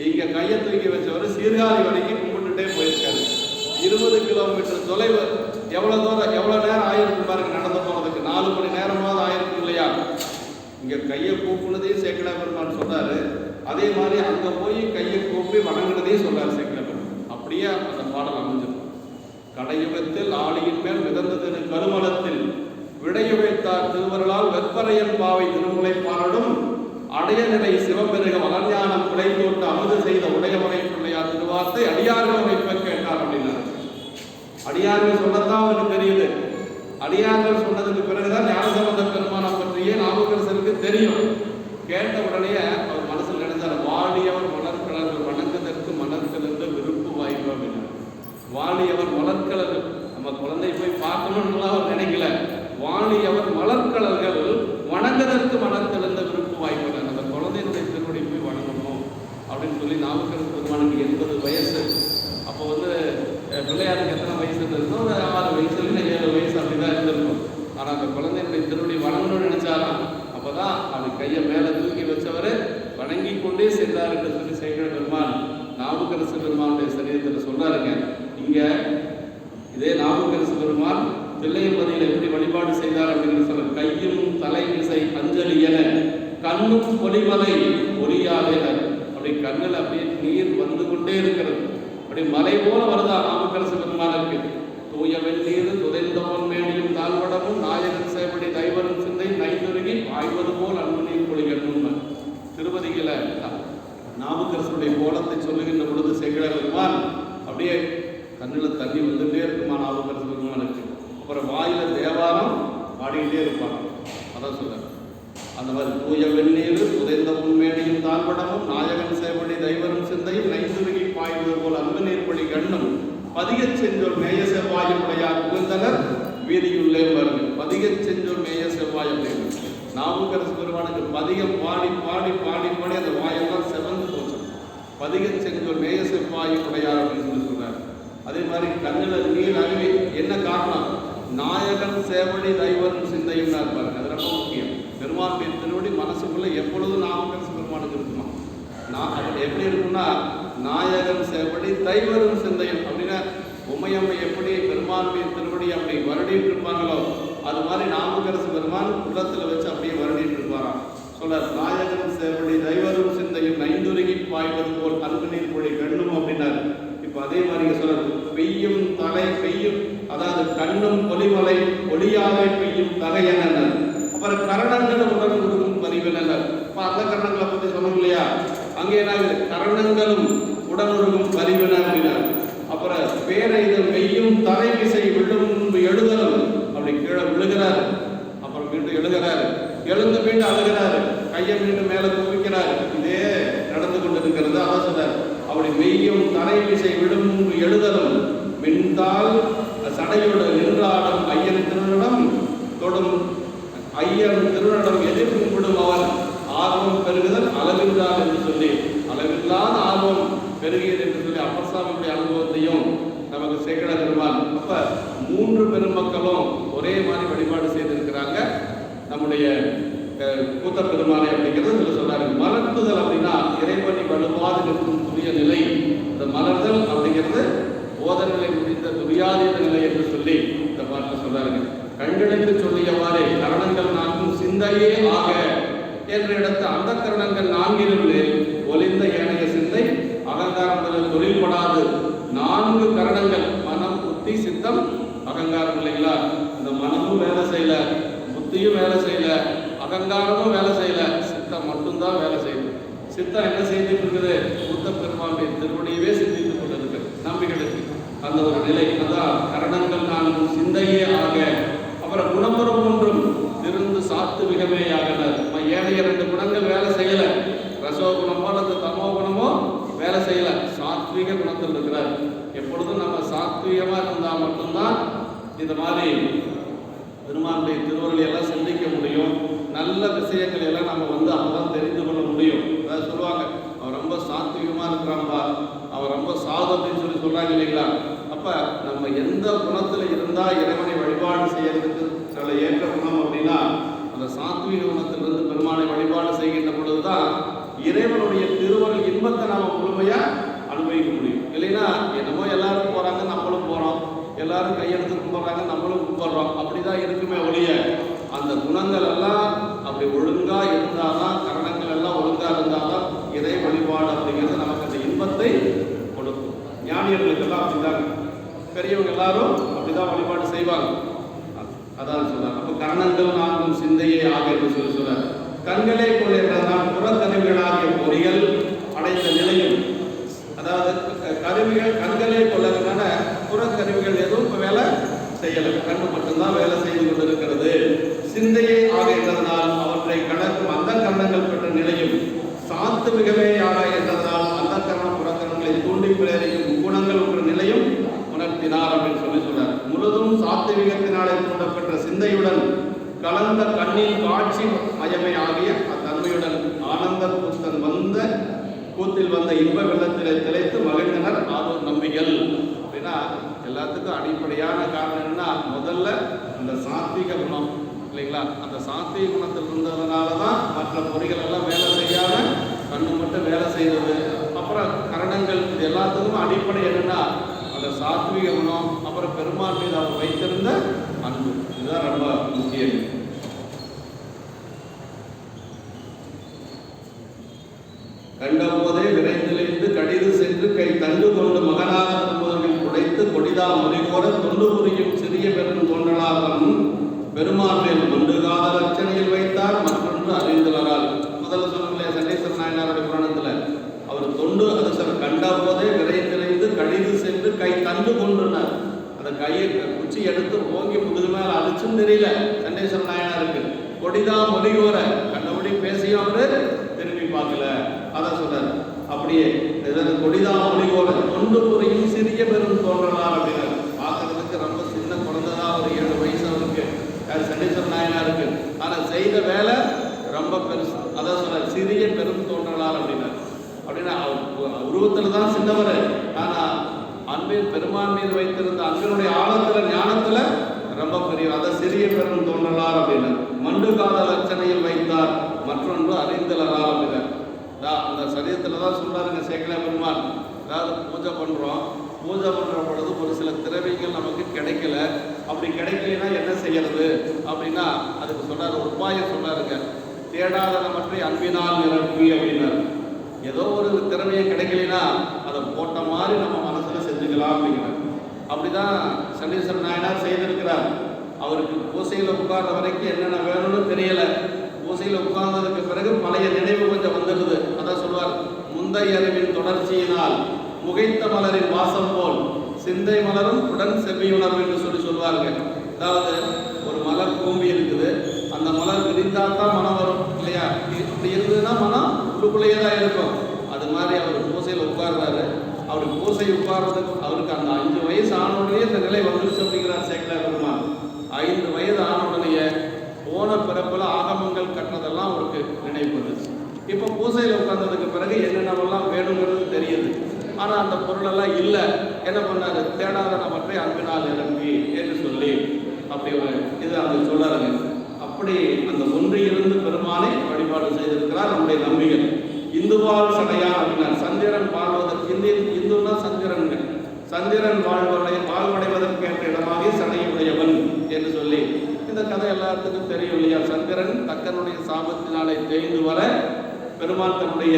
இங்க கையை தூக்கி வச்சவர் சீர்காழி வரைக்கும் கும்பிட்டுட்டே போயிருக்காரு. 20 கிலோமீட்டர் தொலைவு. எவ்வளவு தூரம், எவ்வளவு நேரம் ஆயிருக்கு பாருங்க நடந்து போனதுக்கு. 4 மணி நேரமாவது ஆயிருக்கு இல்லையா? இங்க கையை கூப்பினதையும் சேக்கிழார் பெருமான் சொன்னாரு. அதே மாதிரி அங்க போய் கையை கூப்பி வணங்கினதையும் சொல்றாரு சேக்கிழார் பெருமான். அப்படியே அந்த பாடல் அமைஞ்சிருக்கும். கடையுகத்தில் ஆளியின் மேல் மிதந்தது கருமலத்தில் விடைய வைத்தார் திருவருளால் வெப்பரையன் பாவை திருமுலை பாரடும் அடையநிலை சிவபெருக வளர்ஞானம் குடை தோட்டு அமுது செய்த உடையவரை பிள்ளையார் திருவார்த்தை அடியார்கள் வைப்ப கேட்டார் அப்படின்னாரு. அடியார்கள் சொல்லத்தான் அவருக்கு தெரியுது. அடியார்கள் சொன்னதுக்கு பிறகுதான் ஞானசம்பந்த பெருமானை பற்றியே நாவுக்கரசருக்கு தெரியும். கேட்ட உடனே அவர் மனசில் நினைச்சார், வாடியவர் மலர்கலர்கள் வணங்குதற்கு மலர்கலந்து விருப்பு வாய்ப்பு அப்படின்னாரு. வாடியவர் மலர்கலர்கள், நம்ம குழந்தை போய் பார்க்கணும்னு அவர் நினைக்கல. வாணியவர் மலர்கலர்கள் வணங்குதற்கு மலர்கலந்த விருப்பு வாய்ப்பு. அந்த குழந்தையினுடைய திருவடி போய் வணங்கணும் அப்படின்னு சொல்லி நாவுக்கரசு பெருமானுக்கு 80 வயசு. அப்போ பிள்ளையாருக்கு எத்தனை வயசு இருந்திருக்கோ? ஒரு 6 வயசு இல்லை 7 வயசு அப்படிதான் இருந்திருக்கும். ஆனால் அந்த குழந்தையினுடைய திருவடி வணங்கணும்னு நினைச்சாராம். அப்பதான் அவன் கையை மேல தூக்கி வச்சவர் வணங்கி கொண்டே சென்றார் என்று சொல்லி சேக்கிழார் பெருமான் நாவுக்கரசு பெருமானுடைய சரீரத்தில் சொல்றாருங்க. இங்க இதே நாவுக்கரசு பெருமான் தில்லையம்பதியில் எப்படி வழிபாடு செய்தார் அப்படின்னு சொல்ற. கையும் தலை விசை அஞ்சலி என கண்ணும் பொலிமலை ஒளியாதேனர். அப்படி கண்ணில் அப்படியே நீர் வந்து கொண்டே இருக்கிறது. அப்படி மலை போல வருதா நாவுக்கரசு பெருமானுக்கு. தூய வெந்நீர் துதைந்த பொன்மேனியும் தாழ்வடமும் நாயகன் சேவடி தைவரும் சிந்தை நைந்துருகி ஆய்வது போல் அன்பு நீர் பொழிகணும். திருவதியில நாவுக்கரசுடைய கோலத்தை சொல்லுகின்ற பொழுது சேக்கிழார் பெருமான் அப்படியே கண்ணில் தண்ணி வந்துட்டே இருக்குமா நாவுக்கரசு பெருமானுக்கு. அப்புறம் வாயில தேவாரம் பாடிக்கிட்டே இருப்பாங்க. அதான் சொல்றாரு. அந்த மாதிரி தூய வெந்நீர் புதைந்த உண்மேனியும் தாழ்வடமும் நாயகன் சேவடி தைவரும் சிந்தையும் நைந்துருகி பாய்வது போல் அன்பு நீர்பொழி கண்ணும் பதிகச் செஞ்சோர் மேய செவ்வாயுடையார் புகுந்தனர் வீதியுள்ளே பாருங்க. பதிகச் செஞ்சோர் மேய செவ்வாய் அப்படின்னு நாவுக்கரசு பெருமானுக்கு பதிகம் பாடி பாடி பாடி பாடி அந்த வாயெல்லாம் செவந்து போச்சு. பதிகச் செஞ்சோர் மேய செவ்வாயுடையார் அப்படின்னு சொல்லி சொல்றாரு. அதே மாதிரி கண்ணில் நீர் அருவி. என்ன காரணம்? நாயகன் சேவடி தைவரும் சிந்தையும் இருப்பாரு. அது ரொம்ப முக்கியம். பெருமானுடைய திருவடி மனசுக்குள்ள எப்பொழுதும் நாவுக்கரசு பெருமானுக்கு இருக்குமா? அப்படி எப்படி இருக்குன்னா, நாயகன் சேவடி தைவரும் சிந்தையும் அப்படின்னா உமையம்மை எப்படி பெருமானுடைய திருவடி அப்படி வருடிட்டு இருப்பாங்களோ அது மாதிரி நாவுக்கரசு பெருமான் உள்ளத்துல வச்சு அப்படியே வருடிட்டு இருப்பாராம். சொல்றார், நாயகன் சேவடி தைவரும் சிந்தையும் நைந்துருகி பாய்வது போல் அன்பு நீர் பொழி கண்ணும் அப்படின்னாரு. இப்ப அதே மாதிரி சொல்றது, பெய்யும் தலை பெய்யும், அதாவது கண்ணும் பொலிமலை ஒளியாலை பெய்யும் தகையன. அப்புறம் கரணங்களும் உடன் உருகும் பரிவினர். அந்த கரணங்களை பத்தி சொன்னோம் இல்லையா? அங்கே என்ன கரணங்களும் உடன் உருகும் பரிவினர் அப்படின்னார். அப்புறம் பேரைதல் மெய்யும் தலை விசை விழும் முன்பு எழுதலும். அப்படி கீழே விழுகிறாரு, அப்புறம் மீண்டும் எழுகிறாரு, எழுந்து மீண்டும் அழுகிறாரு, கையை மீண்டும் மேல குவிக்கிறாரு. இதே நடந்து கொண்டிருக்கிறது. அதான் சொன்னார், அப்படி மெய்யும் தலை விசை விழும் முன்பு எழுதலும் மின்தால் சடையோடு நின்றாடும் ஐயன் திருநடம் தொடும் ஐயன் திருநடம் எதிர் கும்பிடும் அவர் ஆர்வம் பெருகுதல் அளவில்லாது என்று சொல்லி, அளவில்லாத ஆர்வம் பெருகியது என்று சொல்லி அப்பசாமியுடைய அனுபவத்தையும் நமக்கு சேக்கட பெருமாள். அப்ப 3 பெருமக்களும் ஒரே மாதிரி வழிபாடு செய்திருக்கிறாங்க நம்முடைய கூத்த பெருமானை அப்படிங்கிறது இதுல சொல்றாரு. மலர்த்துதல் அப்படின்னா இறைவனை வலுவாது நிற்கும் துரிய நிலை. இந்த மலர்தல் அப்படிங்கிறது போதநிலை முடிந்த துரியாதீத நிலை என்று சொல்லி இந்த பாட்டில் சொல்றாருங்க. கண்களுக்கு சொல்லியவாறே கரணங்கள் 4 சிந்தையே ஆக என்ற இடத்து அந்த கரணங்கள் 4 ஒளிந்த ஏனைய சிந்தை அகங்காரம் தொழில்படாது. 4 கரணங்கள் மனம், புத்தி, சித்தம், அகங்காரம் இல்லைங்களா? இந்த மனமும் வேலை செய்யல, புத்தியும் வேலை செய்யல, அகங்காரமும் வேலை செய்யல, சித்தம் மட்டும்தான் வேலை செய்யுது. சித்தம் என்ன செய்துட்டு இருக்குது? புத்த பெருமானுடைய திருவடியவே சிந்தித்துக் கொண்டிருக்கு நம்பிக்கைக்கு. அந்த ஒரு நிலை அதான் கரணங்கள் 4 சிந்தையே ஆக. அப்புறம் குணமுறம் ஒன்றும் திருந்து சாத்து மிகமேயாகனர். ஏனைய 2 குணங்கள் வேலை செய்யல, ரசோ குணமோ அல்லது தமோ குணமோ வேலை செய்யல, சாத்வீக குணத்தில் இருக்கிறார். எப்பொழுதும் நம்ம சாத்வீகமா இருந்தா மட்டும்தான் இந்த மாதிரி பெருமானுடைய திருவருளை எல்லாம் சிந்திக்க முடியும். நல்ல விஷயங்கள் எல்லாம் நம்ம அப்பதான் தெரிந்து கொள்ள முடியும். அதாவது சொல்லுவாங்க, அவர் ரொம்ப சாத்வீகமா இருக்கிறான்பா, அவர் ரொம்ப சாது அப்படின்னு சொல்லி சொல்றாங்க இல்லைங்களா? அப்ப நம்ம எந்த குணத்துல இருந்தா இறைவனை வழிபாடு செய்யறதுக்கு சில ஏற்ற குணம் அப்படின்னா அந்த சாத்வீக குணத்திலிருந்து பெருமானை வழிபாடு செய்கின்ற பொழுதுதான் இறைவனுடைய திருவருள் இன்பத்தை நாம முழுமையா அனுபவிக்க முடியும். இல்லைன்னா என்னமோ எல்லாரும் போறாங்க, நம்மளும் போறோம், எல்லாரும் கையெடுத்து கும்பிடுறாங்க, நம்மளும் கும்பிடுறோம், அப்படிதான் இருக்குமே ஒழிய அந்த குணங்கள் எல்லாம் அப்படி ஒழுங்கா இருந்தாதான், கரணங்கள் எல்லாம் ஒழுங்கா இருந்தாதான் இறை வழிபாடு அப்படிங்கிறது நமக்கு அந்த இன்பத்தை கொடுக்கும். ஞானியர்களுக்கு எல்லாம் அப்படிதான், பெரியவங்க எல்லாரும் அப்படிதான் வழிபாடு செய்வாங்க. அதான் சொல்றாங்க. அப்ப கரணங்கள் 4 சிந்தையே ஆக என்று சொல்லி சொல்றாரு. கண்களே போல என்றால் புறக்கருவிகளாகிய பொறிகள் அடைந்த நிலையும், அதாவது கருவிகள் கண்களே கொள்ளதுனால புறக்கருவிகள் எதுவும் இப்போ வேலை செய்யலை, கண்ணு மட்டும்தான் வேலை செய்து கொண்டிருக்கிறது. சிந்தையே ஆக என்றதனால் அவற்றை கடக்கும் அந்த கரணங்கள் பெற்ற நிலையும், சாத்து மிகமேயாக என்றதனால் அந்த கரணம் புறக்கரணங்களை தூண்டி பிறரையும் முக்குணங்கள் என்ற நிலையும் உணர்த்தினார் அப்படின்னு சொல்லி சொல்றார். முழுதும் சாத்விகத்தினாலே தூண்டப்பெற்ற சிந்தையுடன் கலந்த கண்ணின் காட்சி மயமை ஆகிய அத்தன்மையுடன் ஆனந்த கூத்தில் வந்த இன்ப வெள்ளத்திலே திளைத்து மகிழ்ந்தனர் ஆதூர் நம்பிகள். அப்படின்னா எல்லாத்துக்கும் அடிப்படையான காரணம் என்னன்னா, முதல்ல அந்த சாத்விக குணம் இல்லைங்களா? அந்த சாத்விக குணத்தில் இருந்ததுனால தான் மற்ற பொறிகள் எல்லாம் வேலை செய்யாம கண்ணு மட்டும் வேலை செய்தது. அப்புறம் கரணங்கள், இது எல்லாத்துக்கும் அடிப்படை என்னன்னா அந்த சாத்விக குணம், அப்புறம் பெருமாள் மீது அவர் வைத்திருந்த அன்பு. இதுதான் ரொம்ப முக்கியம். கண்டபோதே விரைந்திலிருந்து கடிது சென்று கை தண்டு கொண்டு மகனாக திரும்புவதில் உடைத்து கொடிதா மொழிகோர தொண்டு புரியும் சிறிய பெரும் தோன்றலாகும் பெருமாள் மேல் மண்டு காதல் அர்ச்சனையில் வைத்தார். மற்றொன்று அறிந்துள்ளார். முதல்ல சொன்ன சண்டேஸ்வர நாயனாருடைய புராணத்துல அவர் தொண்டு அது கண்ட போதே விரைந்திலிருந்து கடிது சென்று கை தண்டு கொண்டுனார். அந்த கையை குச்சி எடுத்து ஓங்கி முதுகு மேல அடிச்சும் தெரியல சண்டேஸ்வர நாயனாருக்கு. கொடிதா மொழிகோர கண்டபடி பேசியும் அவரு திரும்பி பார்க்கல. அதான் சொல்றாரு. அப்படியே கொடிதா மொழிகோர தொண்டு புரியும் சிறிய பெரும் தோன்றலார் அப்படின்னு பார்க்கறதுக்கு ரொம்ப சின்ன குழந்தைதான், ஒரு 7 வயசு அவருக்கு சண்டேஸ்வர நாயனாருக்கு. ஆனா செய்த வேலை ரொம்ப பெருசு. அதான் சொல்றாரு, சிறிய பெரும் தோன்றலார் அப்படின்னாரு. அப்படின்னா உருவத்துல தான் சின்னவர், ஆனா அன்பின் பெருமான் மீது வைத்திருந்த அன்பினுடைய ஆழத்துல ஞானத்துல ரொம்ப பெரிய, அதை சிறிய பெரும் தோன்றலார் அப்படின்னார். மண்டு காதல் அர்ச்சனையில் வைத்தார். மற்றொன்று அறிந்தலரார் அப்படின்னார். அந்த சரீரத்துல தான் சொல்றாருங்க சேக்கல பெருமான். அதாவது பூஜை பண்றோம், பூஜை பண்ற பொழுது ஒரு சில திரவியங்கள் நமக்கு கிடைக்கல. அப்படி கிடைக்கலன்னா என்ன செய்யறது அப்படின்னா அதுக்கு சொல்றாரு, ஒரு உபாயம் சொன்னாருங்க. தேடாதன மற்ற அன்பினால் நிரப்பி அப்படின்னாரு. ஏதோ ஒரு திறமையை கிடைக்கலனா அதை போட்ட மாதிரி நம்ம மனசுல செஞ்சுக்கலாம் அப்படிங்கிறார். அப்படிதான் சண்டீஸ்வர நாயனார் செய்திருக்கிறார். அவருக்கு பூசையில் உட்கார்ந்த வரைக்கும் என்னென்ன வேணும்னு தெரியல. பூசையில் உட்கார்ந்ததுக்கு பிறகு பழைய நினைவு கொஞ்சம் வந்துடுது. அதான் சொல்வார், முந்தைய அறிவின் தொடர்ச்சியினால் முகைத்த மலரின் வாசம் போல் சிந்தை மலரும் உடன் செவ்வியுணர்வு என்று சொல்லுவாங்க. அதாவது ஒரு மலர் கூம்பி இருக்குது, அந்த மலர் விரிந்தாத்தான் மனம் வரும் இல்லையா? இப்படி இருந்ததுன்னா மனம் உள்ளுக்குள்ளேயே தான் இருக்கும். அது மாதிரி அவர் பூசையில் உட்கார்றாரு. அவருக்கு பூசை உட்கார்றதுக்கு அவருக்கு அந்த 5 வயசு ஆனவுடனே இந்த நிலை வந்துருச்சு அப்படிங்கிறார் சேக்கல பெருமான். 5 வயது ஆனவுடனே போன பிறப்புல ஆகமங்கள் கட்டினதெல்லாம் அவருக்கு நினைவு வந்துச்சு. இப்போ பூசையில் உட்கார்ந்ததுக்கு பிறகு என்னென்னவெல்லாம் வேணுங்கிறது தெரியுது. ஆனால் அந்த பொருளெல்லாம் இல்லை. என்ன பண்ணார்? தேடாத நபற்றை அன்பினால் நிரம்பி என்று சொல்லி அப்படி இது அந்த சொல்லாருங்க. அப்படி அந்த ஒன்றியிலிருந்து பெருமானை வழிபாடு செய்திருக்கிறார் நம்முடைய நம்பிகள். இந்துவால் சடையான் அப்படின்னா சந்திரன் வாழ்வதற்கு இந்துன்னா சந்திரன் சந்திரன் வாழ்வடைவதற்கு ஏற்ற இடமாக சடையுடையவன் என்று சொல்லி இந்த கதை எல்லாத்துக்கும் தெரியும் இல்லையா? சந்திரன் தக்கனுடைய சாபத்தினாலே தேய்ந்து வர பெருமானுடைய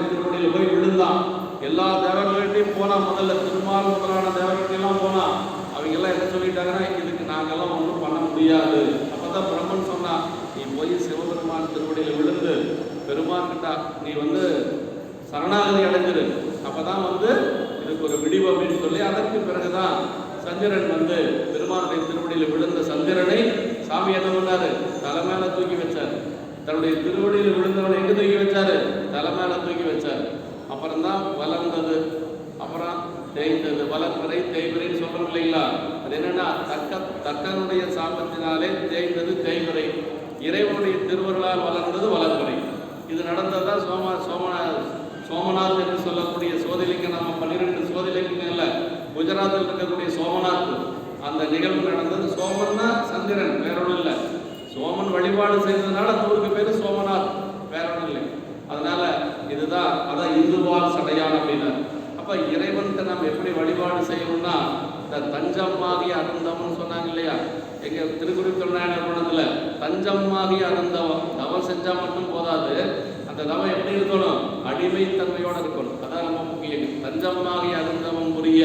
திருவடியில் போய் விழுந்தான். எல்லா தேவர்கள்ட்டையும் போனா, முதல்ல திருமால் முதலான தேவர்கள்ட்டெல்லாம் போனா, அவங்க எல்லாம் என்ன சொல்லிட்டாங்கன்னா, இதுக்கு நாங்கெல்லாம் ஒன்றும் பண்ண முடியாது. அப்பதான் பிரம்மன் சொன்னா, நீ போய் சிவபெருமான் திருவடியில் விழுந்து பெருமான் கிட்ட நீ சரணாகதி அடைஞ்சிரு, அப்பதான் இதுக்கு ஒரு விடிவு அப்படின்னு சொல்லி அதற்கு பிறகுதான் சந்திரன் பெருமானுடைய திருவடியில் விழுந்த சந்திரனை சாமி என்ன பண்ணாரு? தலைமையில தூக்கி வச்சார். தன்னுடைய திருவடியில் விழுந்தவனை எங்க தூக்கி வச்சாரு? தலைமையில தூக்கி வச்சார். அப்புறம்தான் வளர்ந்தது, அப்புறம் தேய்ந்தது. வளர்வரை தேய்வரைன்னு சொல்றோம் இல்லைங்களா? அது என்னன்னா தக்கனுடைய சாபத்தினாலே தேய்ந்தது தேய்வரை, இறைவனுடைய திருவருளால் வளர்ந்தது வளர்வரை. இது நடந்ததுதான் சோமநாத் என்று சொல்லக்கூடிய சோதிலிங்கம். நம்ம 12 சோதிலிங்கங்கள்ல குஜராத்தில் இருக்கக்கூடிய சோமநாத் அந்த நிகழ்வு நடந்தது. சோமன்னா சந்திரன், வேற ஒன்றும் இல்லை. சோமன் வழிபாடு செய்ததுனால அந்த ஊருக்கு பேரு சோமநாத், வேற ஒன்றும் இல்லை. அதனால இதுதான் அதான் இந்துவால் சடையான் அப்படின்னா. அப்ப இறைவனுக்கு நம்ம எப்படி வழிபாடு செய்யணும்னா, இந்த தஞ்சம்மாகி அருந்தவம்னு சொன்னாங்க இல்லையா? எங்க திருக்குறித்தொழிலாளர் பண்ணதுல தஞ்சம்மாகி அருந்தவம். தவம் செஞ்சா மட்டும் போதாது, அந்த தவம் எப்படி இருக்கணும்? அடிமைத்தன்மையோட இருக்கணும். அதான் ரொம்ப முக்கியம். தஞ்சம்மாகி அருந்தவம் புரிய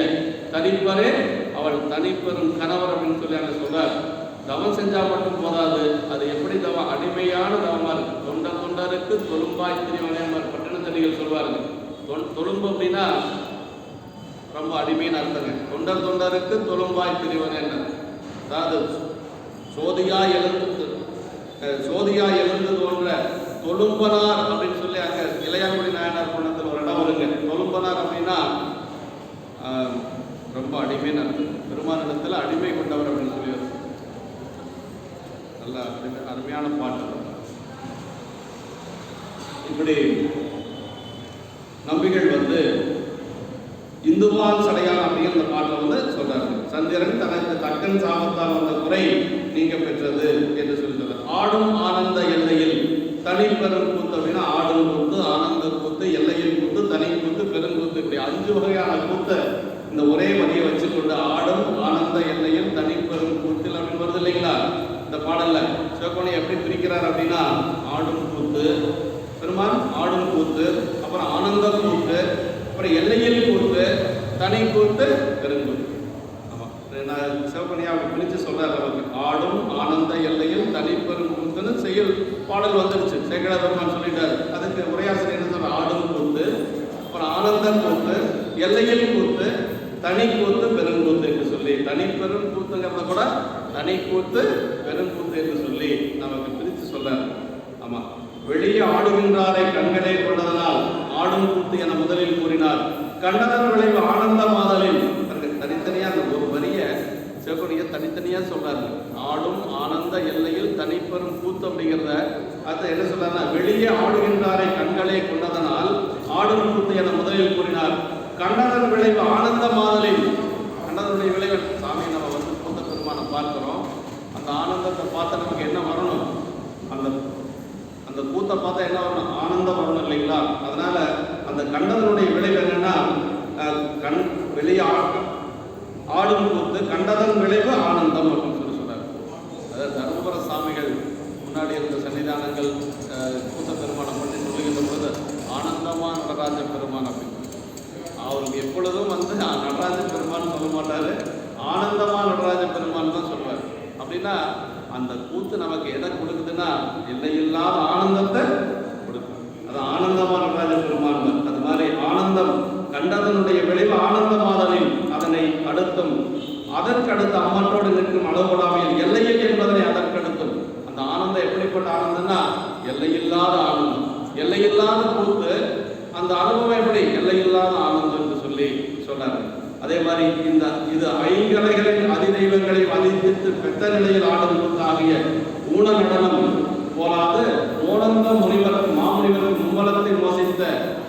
தனிப்பரே அவள் தனிப்பெரும் கணவர் அப்படின்னு சொல்லி அங்க சொல்றார். தவம் செஞ்சா மட்டும் போதாது, அது எப்படி தவம்? அடிமையான தவமா இருக்கு. தொண்டருக்கு தொழும்பாய் திரிவனையமார் பட்டினத்தடிகள் சொல்வார்கள். தொழும்பு அப்படின்னா ரொம்ப அடிமைன்னு அர்த்தங்க. தொண்டருக்கு தொழும்பாய் திரிவனேன். அதாவது சோதியா எழுந்து தோன்ற தொழும்பனார் அப்படின்னு சொல்லி அங்க இளையாங்குடி நாயனார் பண்ணத்தில் ஒரு இடம் வருங்க. தொழும்பனார் அப்படின்னா ரொம்ப அடிமைன்னு அர்த்தம். பெருமானிடத்தில் அடிமை கொண்டவர் அப்படின்னு சொல்லி நல்ல அருமையான பாட்டு. இப்படி நம்பிகள் இந்துவால் சடையான் அப்படிங்கிற பாட்டில் சொல்றாரு. சந்திரன் தனக்கு தக்கன் சாபத்தால் வந்த குறை நீங்க பெற்றது என்று சொல்கிறார். ஆடும் ஆனந்த எல்லையில் தனிப்பெரும் கூத்து அப்படின்னா ஆடும் கூத்து, ஆனந்த கூத்து, எல்லையில் கூத்து, தனி கூத்து, பெருங்கூத்து, இப்படி 5 வகையான கூத்தை இந்த ஒரே வரியை வச்சுக்கொண்டு ஆடும் ஆனந்த எல்லையில் தனிப்பெரும் கூத்தில் அப்படின்னு வருது இல்லைங்களா? இந்த பாடல்ல சிவகோணி எப்படி பிரிக்கிறார் அப்படின்னா, ஆடும் கூத்து பெருமான், ஆடும் கூத்து, அப்புறம் ஆனந்த கூத்து, அப்புறம் எல்லையில் கூத்து, தனி கூத்து, பெருங்கூத்து. ஆமா, நான் சிவகோணியா அப்படி பிரிச்சு சொல்றாரு. நமக்கு ஆடும் ஆனந்த எல்லையில் தனி பெருங்கூத்துன்னு செயல் பாடல் வந்துருச்சு. சேகர பெருமான் சொல்லிட்டாரு. அதுக்கு உரையாசிரியர் என்ன சொல்ற? ஆடும் கூத்து, அப்புறம் ஆனந்த கூத்து, எல்லையில் கூத்து, தனி கூத்து, பெருங்கூத்து என்று சொல்லி, தனி பெரும் கூத்துங்கிறத கூட தனி கூத்து பெருங்கூத்து என்று சொல்லி நமக்கு பிரித்து சொல்றாரு. ஆமா, வெளியே ஆடுகின்றாரை கண்களே கொண்டதனால் ஆடும் கூத்து என முதலில் கூறினார். கண்டதன் விளைவு ஆனந்த மாதலில் தனித்தனியா அந்த ஒரு வரிய சிவகோணியை தனித்தனியா சொல்றாரு. ஆடும் ஆனந்த எல்லையில் தனிப்பெரும் கூத்து அப்படிங்கிறத அது என்ன சொல்றாருன்னா, வெளியே ஆடுகின்றாரை கண்களே கொண்டதனால் ஆடும் கூத்து என முதலில் கூறினார். கண்டதன் விளைவு ஆனந்த மாதலில், கண்டதனுடைய விளைவு சாமி நம்ம கூத்த பெருமானை பார்க்கிறோம். அந்த ஆனந்தத்தை பார்த்தா நமக்கு என்ன வரணும்? அந்த கூத்தை பார்த்தா என்ன வரணும்? ஆனந்தம் வரணும் இல்லைங்களா? அதனால அந்த கண்டதனுடைய விளைவு என்னன்னா, வெளியே ஆடும் கூத்து, கண்டதன் விளைவு ஆனந்தம் அப்படின்னு சொல்றாரு. அதாவது தர்மபுர சாமிகள் முன்னாடி இருந்த சன்னிதானங்கள் கூத்த பெருமானை பற்றி சொல்லுகின்ற பொழுது ஆனந்தமா நடராஜ பெருமான் அப்படின்னு அவருக்கு எப்பொழுதும் நடராஜ பெருமான் சொல்ல மாட்டாரு, ஆனந்தமா நடராஜ பெருமான் தான் சொல்வார். அப்படின்னா அந்த கூத்து நமக்கு எதை கொடுக்குதுன்னா, எல்லையில்லாத ஆனந்தத்தை கொடுக்கும். அது ஆனந்தமா நடராஜ பெருமான். அது மாதிரி ஆனந்தம் கண்டதனுடைய விளைவு ஆனந்தமாதலில் அதனை அடுத்தும், அதற்கடுத்து அம்மற்றோடு நிற்கும் அளவுகளாமையில் எல்லையில் என்பதனை அதற்கடுத்தும். அந்த ஆனந்தம் எப்படிப்பட்ட ஆனந்தம்னா எல்லையில்லாத ஆனந்தம். எல்லையில்லாத கூத்து, அந்த அனுபவம் எப்படி? எல்லையில்லாத ஆனந்தம் என்று சொல்லி சொன்னார். அதே மாதிரி இது ஐங்கலைகளின் அதிதெய்வங்களை வதித்து பெத்த நிலையில் ஆடும் கூத்து ஆகிய ஊன நடனம் போலாது ஓடந்த முனிவர் மாமுனிவருக்கு மும்மலத்தை மோசித்த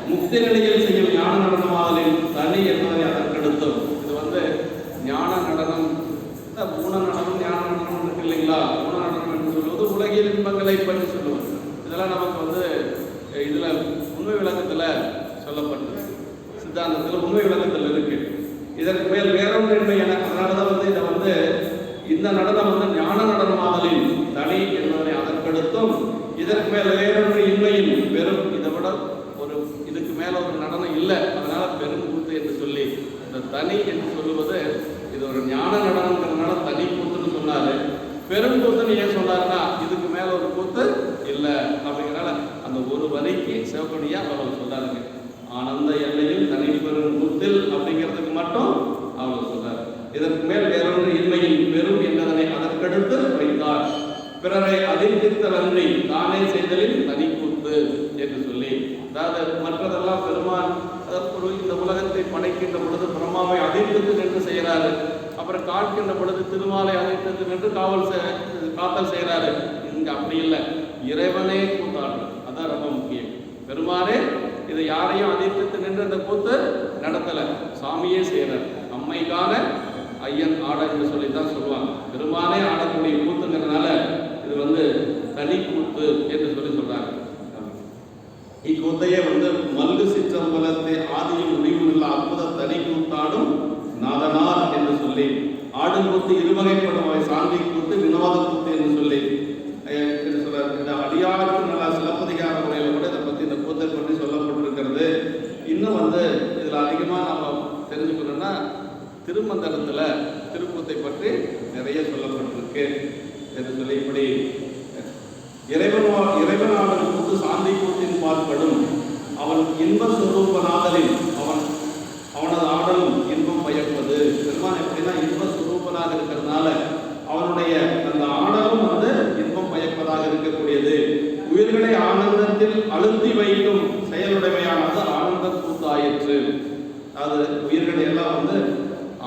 முக்தி நிலையில் செய்யும் ஞான நடனமாதலின் தனி என்பதை அதற்கெடுத்தோம். இது ஞான நடனம், ஊன நடனம், ஞான நடனம் இருக்கு இல்லைங்களா? ஊன நடனம் என்று சொல்வது உலகியல் இன்பங்களை பற்றி சொல்லுவது. இதெல்லாம் நமக்கு இதுல உண்மை விளக்கத்துல சொல்லப்பட்டது, சித்தாந்தத்தில் உண்மை விளக்கத்தில் இருக்கு. இதற்கு மேல் வேறொன்றின்மை என அதனாலதான் இதை இந்த நடனம் ஞான நடனமாதலின் தனி என்பதனை அதற்கெடுத்தும் இதற்கு மேல் வேறொன்று இன்மையின் வெறும் இதை விட இதுக்கு மேல ஒரு நடனம் இல்லை, அதனால பெரும் கூத்து என்று சொல்லி இந்த தனி என்று சொல்லுவது இது ஒரு ஞான நடனங்கிறதுனால தனி கூத்துன்னு சொன்னாரு. பெரும் கூத்துன்னு ஏன் சொன்னாருன்னா இதுக்கு மேல ஒரு கூத்து இல்லை அப்படிங்கிறனால அந்த ஒரு வரிக்கு சிவப்படியா அவ்வளவு சொல்லாருங்க. ஆனந்த எல்லையில் தனி பெரும் கூத்தில் அப்படிங்கிறதுக்கு மட்டும் அவ்வளவு சொன்னார். இதற்கு மேல் வேறொன்று இன்மையின் பெரும் என்பதனை அதற்கெடுத்து வைத்தார். பிறரை அதிர்த்தல் அன்றி தானே செய்தலின் தனி கூத்து என்று சொல்லி, அதாவது மற்றதெல்லாம் பெருமான் இந்த உலகத்தை படைக்கின்ற பொழுது பிரம்மாவை அதிர்த்து நின்று செய்கிறாரு, அப்புறம் காட்கின்ற பொழுது திருமாலை அதிர்த்து நின்று காத்தல் செய்கிறாரு. இங்க அப்படி இல்லை, இறைவனே கூத்தாடுறது, அதான் ரொம்ப முக்கியம். பெருமானே இதை யாரையும் அதிர்த்து நின்று அந்த கூத்து நடத்தல, சாமியே செய்கிறார். அம்மைக்கான ஐயன் ஆட என்று சொல்லித்தான் சொல்லுவாங்க. பெருமானே ஆடக்கூடிய கூத்துங்கிறதுனால இது தனி கூத்து என்று சொல்லி சொல்றாங்க. இக்கூத்தையே மல்லு சிற்றம்பலத்தை ஆதியும் முடிவும் இல்ல அற்புத தனி கூத்தாடும் நாதனார் என்று சொல்லி, ஆடும் கூத்து இருவகைப்படும் சாந்தி கூத்து வினோத கூத்து என்று சொல்லி சொல்றாரு. இந்த அடியாருக்கு நல்லா சிலப்பதிகார முறையில் கூட இதை பத்தி இந்த கூத்தை பற்றி சொல்லப்பட்டிருக்கிறது. இன்னும் இதுல அதிகமா நம்ம தெரிஞ்சுக்கணும்னா திருமந்திரத்துல திருக்கூத்தை பற்றி நிறைய சொல்லப்பட்டிருக்கு என்று சொல்லி, இப்படி இறைவனாளர் கூத்து சாந்தி கூத்தின் பார்ப்படும் அவன் இன்ப சுரூபநாதலின் அவனது ஆடலும் இன்பம் பயப்பது. பெருமான் எப்படின்னா இன்ப சுரூபனாக இருக்கிறதுனால அவனுடைய அந்த ஆடலும் இன்பம் பயப்பதாக இருக்கக்கூடியது. உயிர்களை ஆனந்தத்தில் அழுத்தி வைக்கும் செயலுடைமையானது ஆனந்த கூத்தாயிற்று. அது உயிர்களை எல்லாம்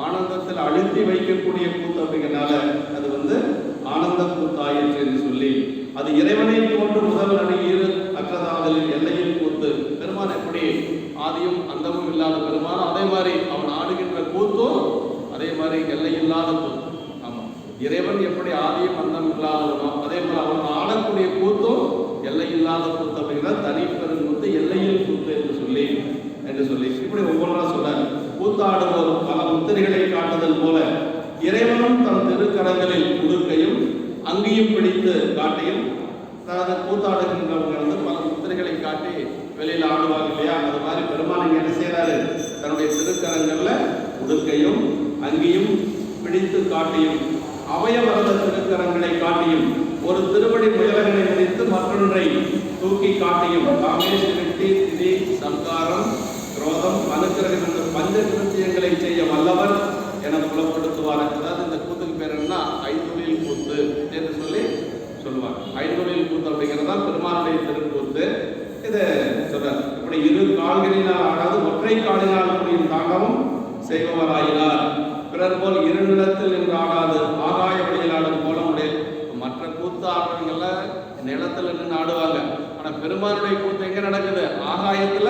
ஆனந்தத்தில் அழுத்தி வைக்கக்கூடிய கூத்து அப்படிங்கிறனால அது ஆனந்த கூத்தாயிற்று என்று சொல்லி, அது இறைவனை போன்று முதல் அடியில் அற்றதாதலில் எல்லையில் கூத்து. பெருமான் எப்படி ஆதியும் அந்தமும் இல்லாத பெருமான், அதே மாதிரி அவன் ஆடுகின்ற கூத்தும் அதே மாதிரி எல்லை இல்லாத கூத்து. ஆமா, இறைவன் எப்படி ஆதியும் அந்தம் இல்லாதவனோ அதே மாதிரி அவன் ஆடக்கூடிய கூத்தும் எல்லை இல்லாத கூத்து அப்படிங்கிற தனி பெரும் கூத்து எல்லையில் கூத்து என்று சொல்லி இப்படி ஒவ்வொன்றா சொல்றாரு. கூத்தாடுவோர் பல முத்திரைகளை காட்டுதல் போல இறைவனும் தன் திருக்கரங்களில் உடுக்கையும் அங்கேயும் பிடித்து காட்டியும், அதாவது கூத்தாடுகின்றவங்க பல முத்திரைகளை காட்டி வெளியில் ஆடுவாங்க இல்லையா, அது மாதிரி பெருமான் இங்க என்ன செய்யறாரு, தன்னுடைய திருக்கரங்கள்ல உடுக்கையும் அங்கேயும் பிடித்து காட்டியும் அவயவரத திருக்கரங்களை காட்டியும் ஒரு திருவடி முயலகனை பிடித்து மற்றொன்றை தூக்கி காட்டியும் தாமே சிருஷ்டி திதி சம்காரம் குரோதம் அனுக்கிரகம் என்ற பஞ்ச கிருத்தியங்களை செய்ய வல்லவர் என புலப்படுத்துவார். அதாவது இந்த கூத்துக்கு பேர் என்ன, ஐந்தொழில் கூத்து என்று சொல்லி சொல்லுவாங்க. ஐந்தொழில் கூத்து அப்படிங்கிறதா பெருமானுடைய திருக்கூத்து. இதை சொல்றார். இப்படி இரு கால்களினால் ஆடாது ஒற்றை காலினால் கூடிய தாண்டவும் செய்பவராயினார். பிறர் போல் இரு நிலத்தில் என்று ஆடாது ஆகாய வழியில் ஆடும் போல முடியாது. மற்ற கூத்து ஆடுறவங்கள நிலத்துல நின்று ஆடுவாங்க, ஆனா பெருமானுடைய கூத்து எங்க நடக்குது, ஆகாயத்துல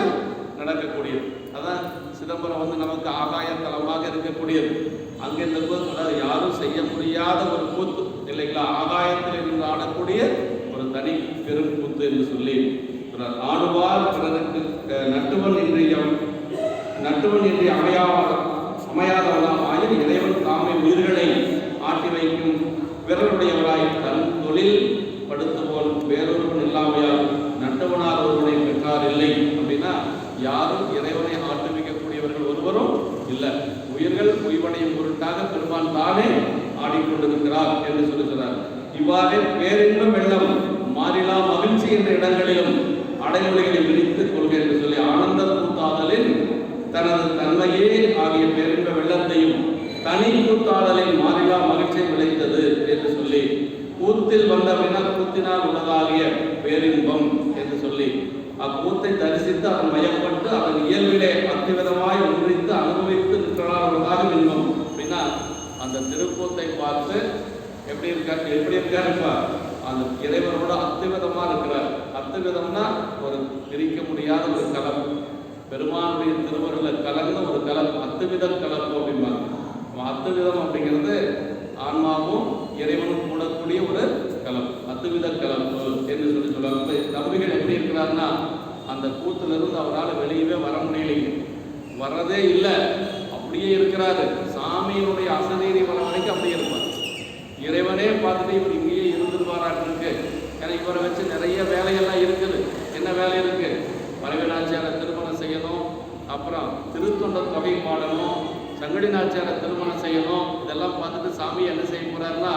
நடக்கக்கூடியது. அதான் சிதம்பரம் நமக்கு ஆகாய தலமாக இருக்கக்கூடியது. அங்க இந்த கூத்து, அதாவது யாரும் செய்ய முடியாத ஒரு கூத்து இல்லைங்களா, ஆகாயத்தில் இருந்து ஆடக்கூடிய ஒரு தனி பெரும் கூத்து என்று சொல்லி ஆடுவார். பிறருக்கு நட்டுவன் இன்றி அமையாதவனாம் ஆயின் இறைவன் தாமே உயிர்களை ஆட்டி வைக்கும் விரலுடையவராய் தன் தொழில் படுத்துவோல் வேறொருவன் இல்லாமையால் நட்டவனார் ஒருவனை பெற்றார் இல்லை. அப்படின்னா யாரும் இறைவனை ஆட்டுவிக்கக்கூடியவர்கள் ஒருவரும் இல்லை. உயிர்கள் உய்வடையும் பொருட்டாக பெருமான் தானே ஆடிக்கொண்டிருக்கிறார் என்று சொல்லுகிறார். இவ்வாறு பேரின்ப வெள்ளம் மாறிலா மகிழ்ச்சி என்ற இடங்களிலும் அடைமொழிகளை விரித்துக் கொள்க என்று சொல்லி ஆனந்த கூத்தாடலில் தனது தன்மையே ஆகிய பேரின்ப வெள்ளத்தையும் தனி கூத்தாடலின் மாறிலா மகிழ்ச்சியை விளைத்தது என்று சொல்லி கூத்தில் வந்த வினர் கூத்தினால் உள்ளதாகிய பேரின்பம் என்று சொல்லி அக்கூத்தை தரிசித்து அதன் மயப்பட்டு அதன் இயல்பிலே அத்திவிதமாய் ஒன்றித்து அனுபவித்து நிற்கிறார்களாக இன்பம். அப்படின்னா அந்த திருக்கூத்தை பார்த்து எப்படி இருக்காருப்பா அந்த இறைவனோட அத்துவிதமாக இருக்கிறார். அத்துவிதம்னா ஒரு பிரிக்க முடியாத ஒரு கலப்பு, பெருமானுடைய திருவருள கலந்த ஒரு கலப்பு, அத்துவித கலப்பு அப்படிம்பாங்க. அத்துவிதம் அப்படிங்கிறது ஆன்மாவும் இறைவனும் கூடக்கூடிய ஒரு கலப்பு, அத்துவித கலப்பு என்று சொல்லுவாங்க. நம்பிகள் எப்படி இருக்கிறார்னா, அந்த கூத்திலிருந்து அவரால் வெளியவே வர முடியலைங்க, வரதே இல்லை, அப்படியே இருக்கிறாரு. சாமியினுடைய அசதீரி வர வரைக்கும் அப்படியே இருப்பார். இறைவனே பார்த்துட்டு இவர் இங்கேயே இருந்துருவாராட்டிருக்கு. ஏன்னா இவரை வச்சு நிறைய வேலையெல்லாம் இருக்குது. என்ன வேலை இருக்கு? பரவி நாச்சியாரை திருமணம் செய்யணும், அப்புறம் திருத்தொண்ட தொகை பாடணும், சங்கடி நாச்சியாரை திருமணம் செய்யணும். இதெல்லாம் பார்த்துட்டு சாமி என்ன செய்ய போறாருன்னா,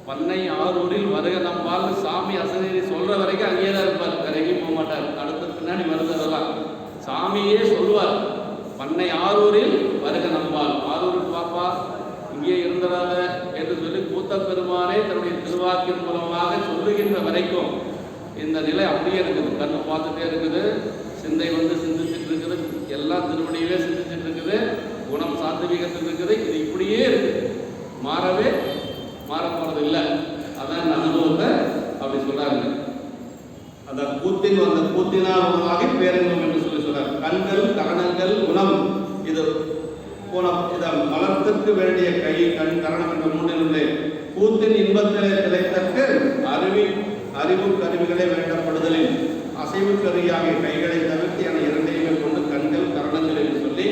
பண்ணை ஆரூரில் வருக நம்பால் சாமி அசதீரி சொல்ற வரைக்கும் அங்கேயே தான் இருப்பார், வேற எங்கேயும் போக மாட்டார். அடுத்த பின்னாடி வருதெல்லாம் சாமியே சொல்லுவார், பண்ணை ஆரூரில் வருக நம்பால், ஆரூரில் பாப்பா இங்கே இருந்ததாத என்று சொல்லி கூத்த பெருமானே தன்னுடைய திருவாக்கின் மூலமாக சொல்லுகின்ற வரைக்கும் இந்த நிலை அப்படியே இருக்குது. கண்ணு பார்த்துட்டே இருக்குது, சிந்தை சிந்திச்சுட்டு இருக்குது, எல்லாம் திருவடியவே சிந்திச்சுட்டு இருக்குது, குணம் சாத்வீகத்தில் இருக்குது. இது இப்படியே இருக்குது, மாற போறது இல்லை. அதான் இந்த அனுபவத்தை அப்படி சொல்றாங்க. அந்த கூத்தினால் உணவாகி பேரங்கம் என்று சொல்றார். கண்கள், கரணங்கள், குணம், இது மலர்த்திற்கு வேண்டிய கை, கண், கரணம் என்ற மூன்றிலிருந்து கூத்தின் இன்பத்திலே திளைத்தற்கு அறிவு கருவிகளே வேண்டப்படுதலில் அசைவு கருவியாகிய கைகளை தவிர்த்து என இரண்டையுமே கொண்டு கண்கள், கரணங்கள் என்று சொல்லி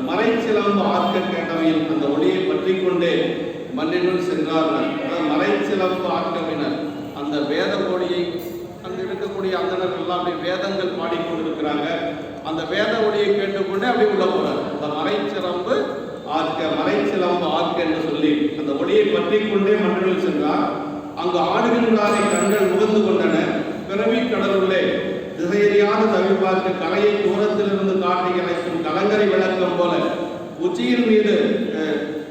மறை சிலம்பு ஆர்க்க கேட்டவையில் அந்த ஒளியை பற்றி கொண்டே மண்ணினுள் சென்றார்கள். மறை சிலம்பு ஆர்க்கவினர் அந்த வேத ஒளியை அங்கு இருக்கக்கூடிய அந்தனர்கள்லாம் அப்படி வேதங்கள் பாடிக்கொண்டிருக்கிறாங்க. அந்த வேத ஒளியை கேட்டுக்கொண்டே அப்படி உள்ள போறார். அந்த மறை சிலம்பு ஆர்க்க என்று சொல்லி அந்த ஒளியை பற்றி கொண்டே மண்ணினுள் சென்றார். அங்கு ஆடுகின்றாரை கண்கள் முகந்து கொண்டன. பிறவி கடலுள்ளே திசையறியாத தவிப்பார்க்கு கலையை தூரத்திலிருந்து காட்டி கிடைக்கும் கலங்கரை விளக்கம் போல உச்சியின் மீது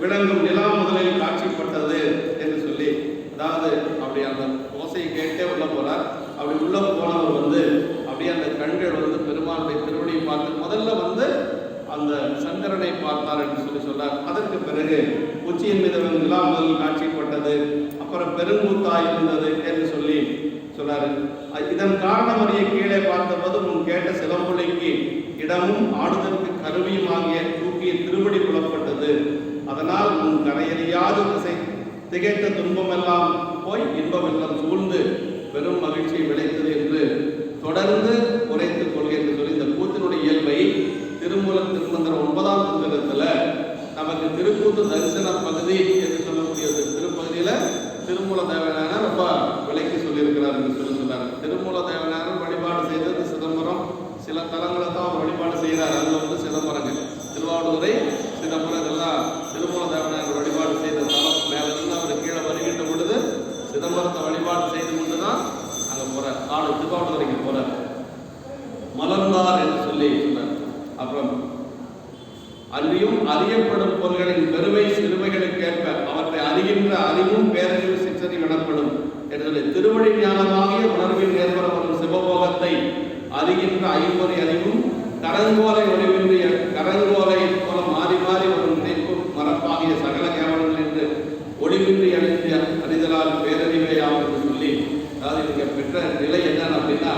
விளங்கும் நிலா முதலில் காட்சிப்பட்டது என்று சொல்லி, அதாவது அப்படி அந்த ஓசையை கேட்டே உள்ள போறார். அப்படி உள்ள போனவர் அப்படியே அந்த கண்கள் பெருமாளுடைய திருவடியை பார்த்து முதல்ல அந்த சங்கரனை பார்த்தார் என்று சொல்றார். அதற்கு பிறகு உச்சியின் மீது நிலா முதலில் காட்சிப்பட்டது, அப்புறம் பெருங்கூத்தாய் இருந்தது என்று சொல்லி சொல்றாரு. இதன் காரணம் அறிய கீழே பார்த்தபோது முன் கேட்ட சிலம்பொலிக்கு இடமும் ஆடுதற்கு கருவியும் ஆகிய தூக்கிய திருவடி புலப்பட்டது. அதனால் முன் கரையறியாது திகைத்த துன்பமெல்லாம் போய் இன்பமெல்லாம் சூழ்ந்து பெரும் மகிழ்ச்சியை விளைத்தது என்று தொடர்ந்து உரைத்துக் கொள்கை என்று சொல்லி இந்த கூத்தினுடைய இயல்பை திருமூல திருமந்திரம் 9ஆம் புத்தகத்துல நமக்கு திருக்கூத்து தரிசன பகுதி என்று சொல்லக்கூடிய திருப்பகுதியில திருமூல தேவனார் ரொம்ப விலைக்கு சொல்லியிருக்கிறார் என்று சொன்னார். திருமூல தேவனார் வழிபாடு செய்தது சிதம்பரம், சில தலங்களை தான் அவர் வழிபாடு செய்கிறார். அதில் சிதம்பரங்கள், திருவாவடுதுறை, சிதம்பரம், இதெல்லாம் திருமூல தேவனார் வழிபாடு செய்த தலம். மேலிருந்து அவர் கீழே வருகின்ற பொழுது சிதம்பரத்தை வழிபாடு செய்து கொண்டு தான் அங்கே போறார், திருவாவடுதுறைக்கு போறார். மலர்ந்தார் என்று சொல்லி சொன்னார். அப்புறம் அறியும் அறியப்படும் பொருள்களின் பெருமை சிறுமைகளுக்கேற்ப அவற்றை அறிகின்ற அறிவும் பேரறிவு சிற்றறிவு எனப்படும் என்று திருவடி ஞானமாகிய உணர்வின் ஏற்பட வரும் சிவபோகத்தை அறிகின்ற ஐம்பொறி அறிவும் கரங்கோலை ஒளிவின்றி கரங்கோலை போல மாறி மாறி வரும் நினைப்பும் மரப்பாகிய சகல கேவலங்கள் என்று ஒளிவின்றி அறிதலால் பேரறிவையாகும் என்று சொல்லி, அதாவது இவங்க பெற்ற நிலை என்னன்னு அப்படின்னா,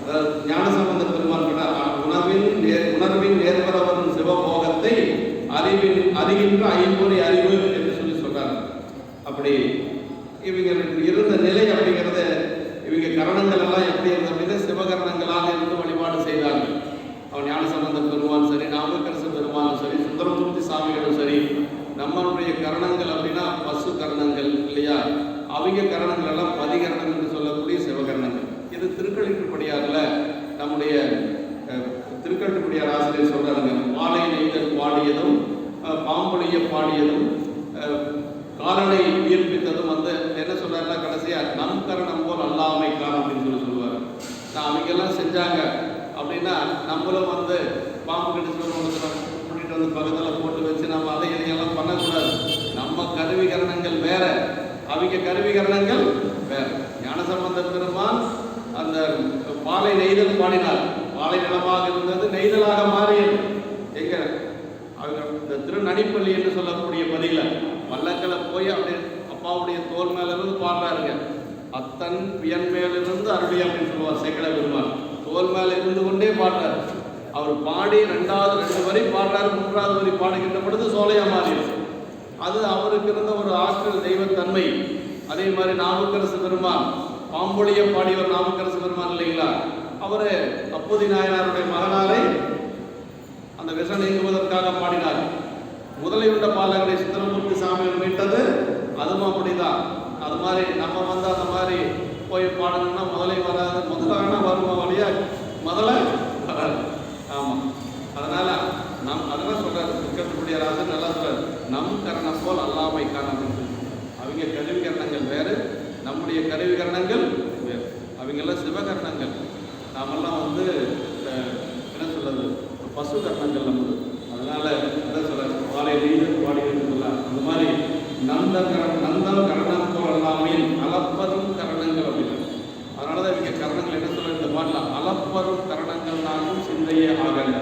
அதாவது ஞானசம்பந்த பெருமான் உணர்வின் நேர்வர வரும் சிவபோகத்தை அறிகின்ற ஐம்பொறி அறிவு என்று சொல்லி சொல்றாங்க. அப்படி இவங்களுக்கு இருந்த நிலை அப்படிங்கிறது, இவங்க கரணங்கள் எல்லாம் எப்படி இருந்தது அப்படின்னா சிவகரணங்களாக இருந்து வழிபாடு செய்தார்கள். அவன் ஞானசம்பந்த பெருமான் சரி, நாமக்கரசு பெருமானும் சரி, சுந்தரமூர்த்தி சாமிகளும் சரி, நம்மளுடைய கரணங்கள் அப்படின்னா பசு கரணங்கள் இல்லையா, அவங்க கரணங்கள் எல்லாம் பதிகரணம் என்று சொல்லக்கூடிய சிவகரணங்கள். இது திருக்கழிட்டுப்படியாரில் நம்முடைய திருக்கழிட்டுப்படியார் ஆசிரியர் சொல்றாங்க, மாலை நெய்தல் பாடியதும் பாம்பொழிய பாடியதும் காலனை உயிர்ப்பித்ததும் என்ன சொல்றாருன்னா கடைசியா நம் கரணம் போல் அல்லாமை காலம் அப்படின்னு சொல்லுவார். அவங்கெல்லாம் செஞ்சாங்க அப்படின்னா நம்மளும் பாம்பு கடிச்சு கூட்டிட்டு பக்கத்தில் போட்டு வச்சு நம்ம அதை இதையெல்லாம் பண்ணக்கூடாது. நம்ம கருவிகரணங்கள் வேற, அவங்க கருவிகரணங்கள் வேற. ஞானசம்பந்த பெருமான் அந்த பாலை நெய்தல் பாடினார். பாலை நிலமாக இருந்தது நெய்தலாக மாறியது. எங்க அவங்க இந்த திருநடிப்பள்ளி என்று சொல்லக்கூடிய பதில வல்லக்களை போய் அப்படி அப்பாவுடைய தோல் மேலிருந்து பாடுறாருங்க. அத்தன் பியன் மேலிருந்து அருளி அப்படின்னு சொல்லுவார் சேக்கட பெருமாள். தோல் மேல இருந்து கொண்டே பாடுறாரு. அவர் பாடி 2 வரி பாடுறாரு. 3வது வரி பாடுகின்ற பொழுது சோலையா மாறிடுச்சு. அது அவருக்கு இருந்த ஒரு ஆற்றல், தெய்வத்தன்மை. அதே மாதிரி நாவுக்கரசு பெருமான் பாம்பொழிய பாடியவர் நாவுக்கரசு பெருமான் இல்லைங்களா? அவரு அப்போதி நாயனாருடைய மகனாரை அந்த விஷம் நீங்குவதற்காக பாடினார். முதலை உண்ட பாலகனை சுந்தரமூர்த்தி சாமிகள் மீட்டது அதுவும் அப்படிதான். அது மாதிரி நம்ம அந்த மாதிரி போய் பாடணும்னா முதலை வராது. முதலான வருமா வழியா முதல்ல வராது. ஆமாம். அதனால அதெல்லாம் சொல்றாரு திருக்கட்டுப்படிய ராஜன் நல்லா சொல்றாரு, நம் கரணம் போல் அல்லாமை காரணம். அவங்க கருவிகரணங்கள் வேறு, நம்முடைய கருவிகரணங்கள் வேறு. அவங்கெல்லாம் சிவகரணங்கள், நாமெல்லாம் என்ன சொல்றது, பசு கரணங்கள் நமக்கு. அதனால அதான் சொல்றாரு, வாழை நீர் பாடிகள் சொல்லலாம். அந்த மாதிரி நந்தம் கரணம் போல் அல்லாமையில் அளப்பரும் கரணங்கள் அப்படின்னு. அதனாலதான் இவங்க கரணங்கள் என்ன சொல்ற இந்த பாடலாம், அளப்பரும் கரணங்கள் நானும் சிந்தையே ஆகல.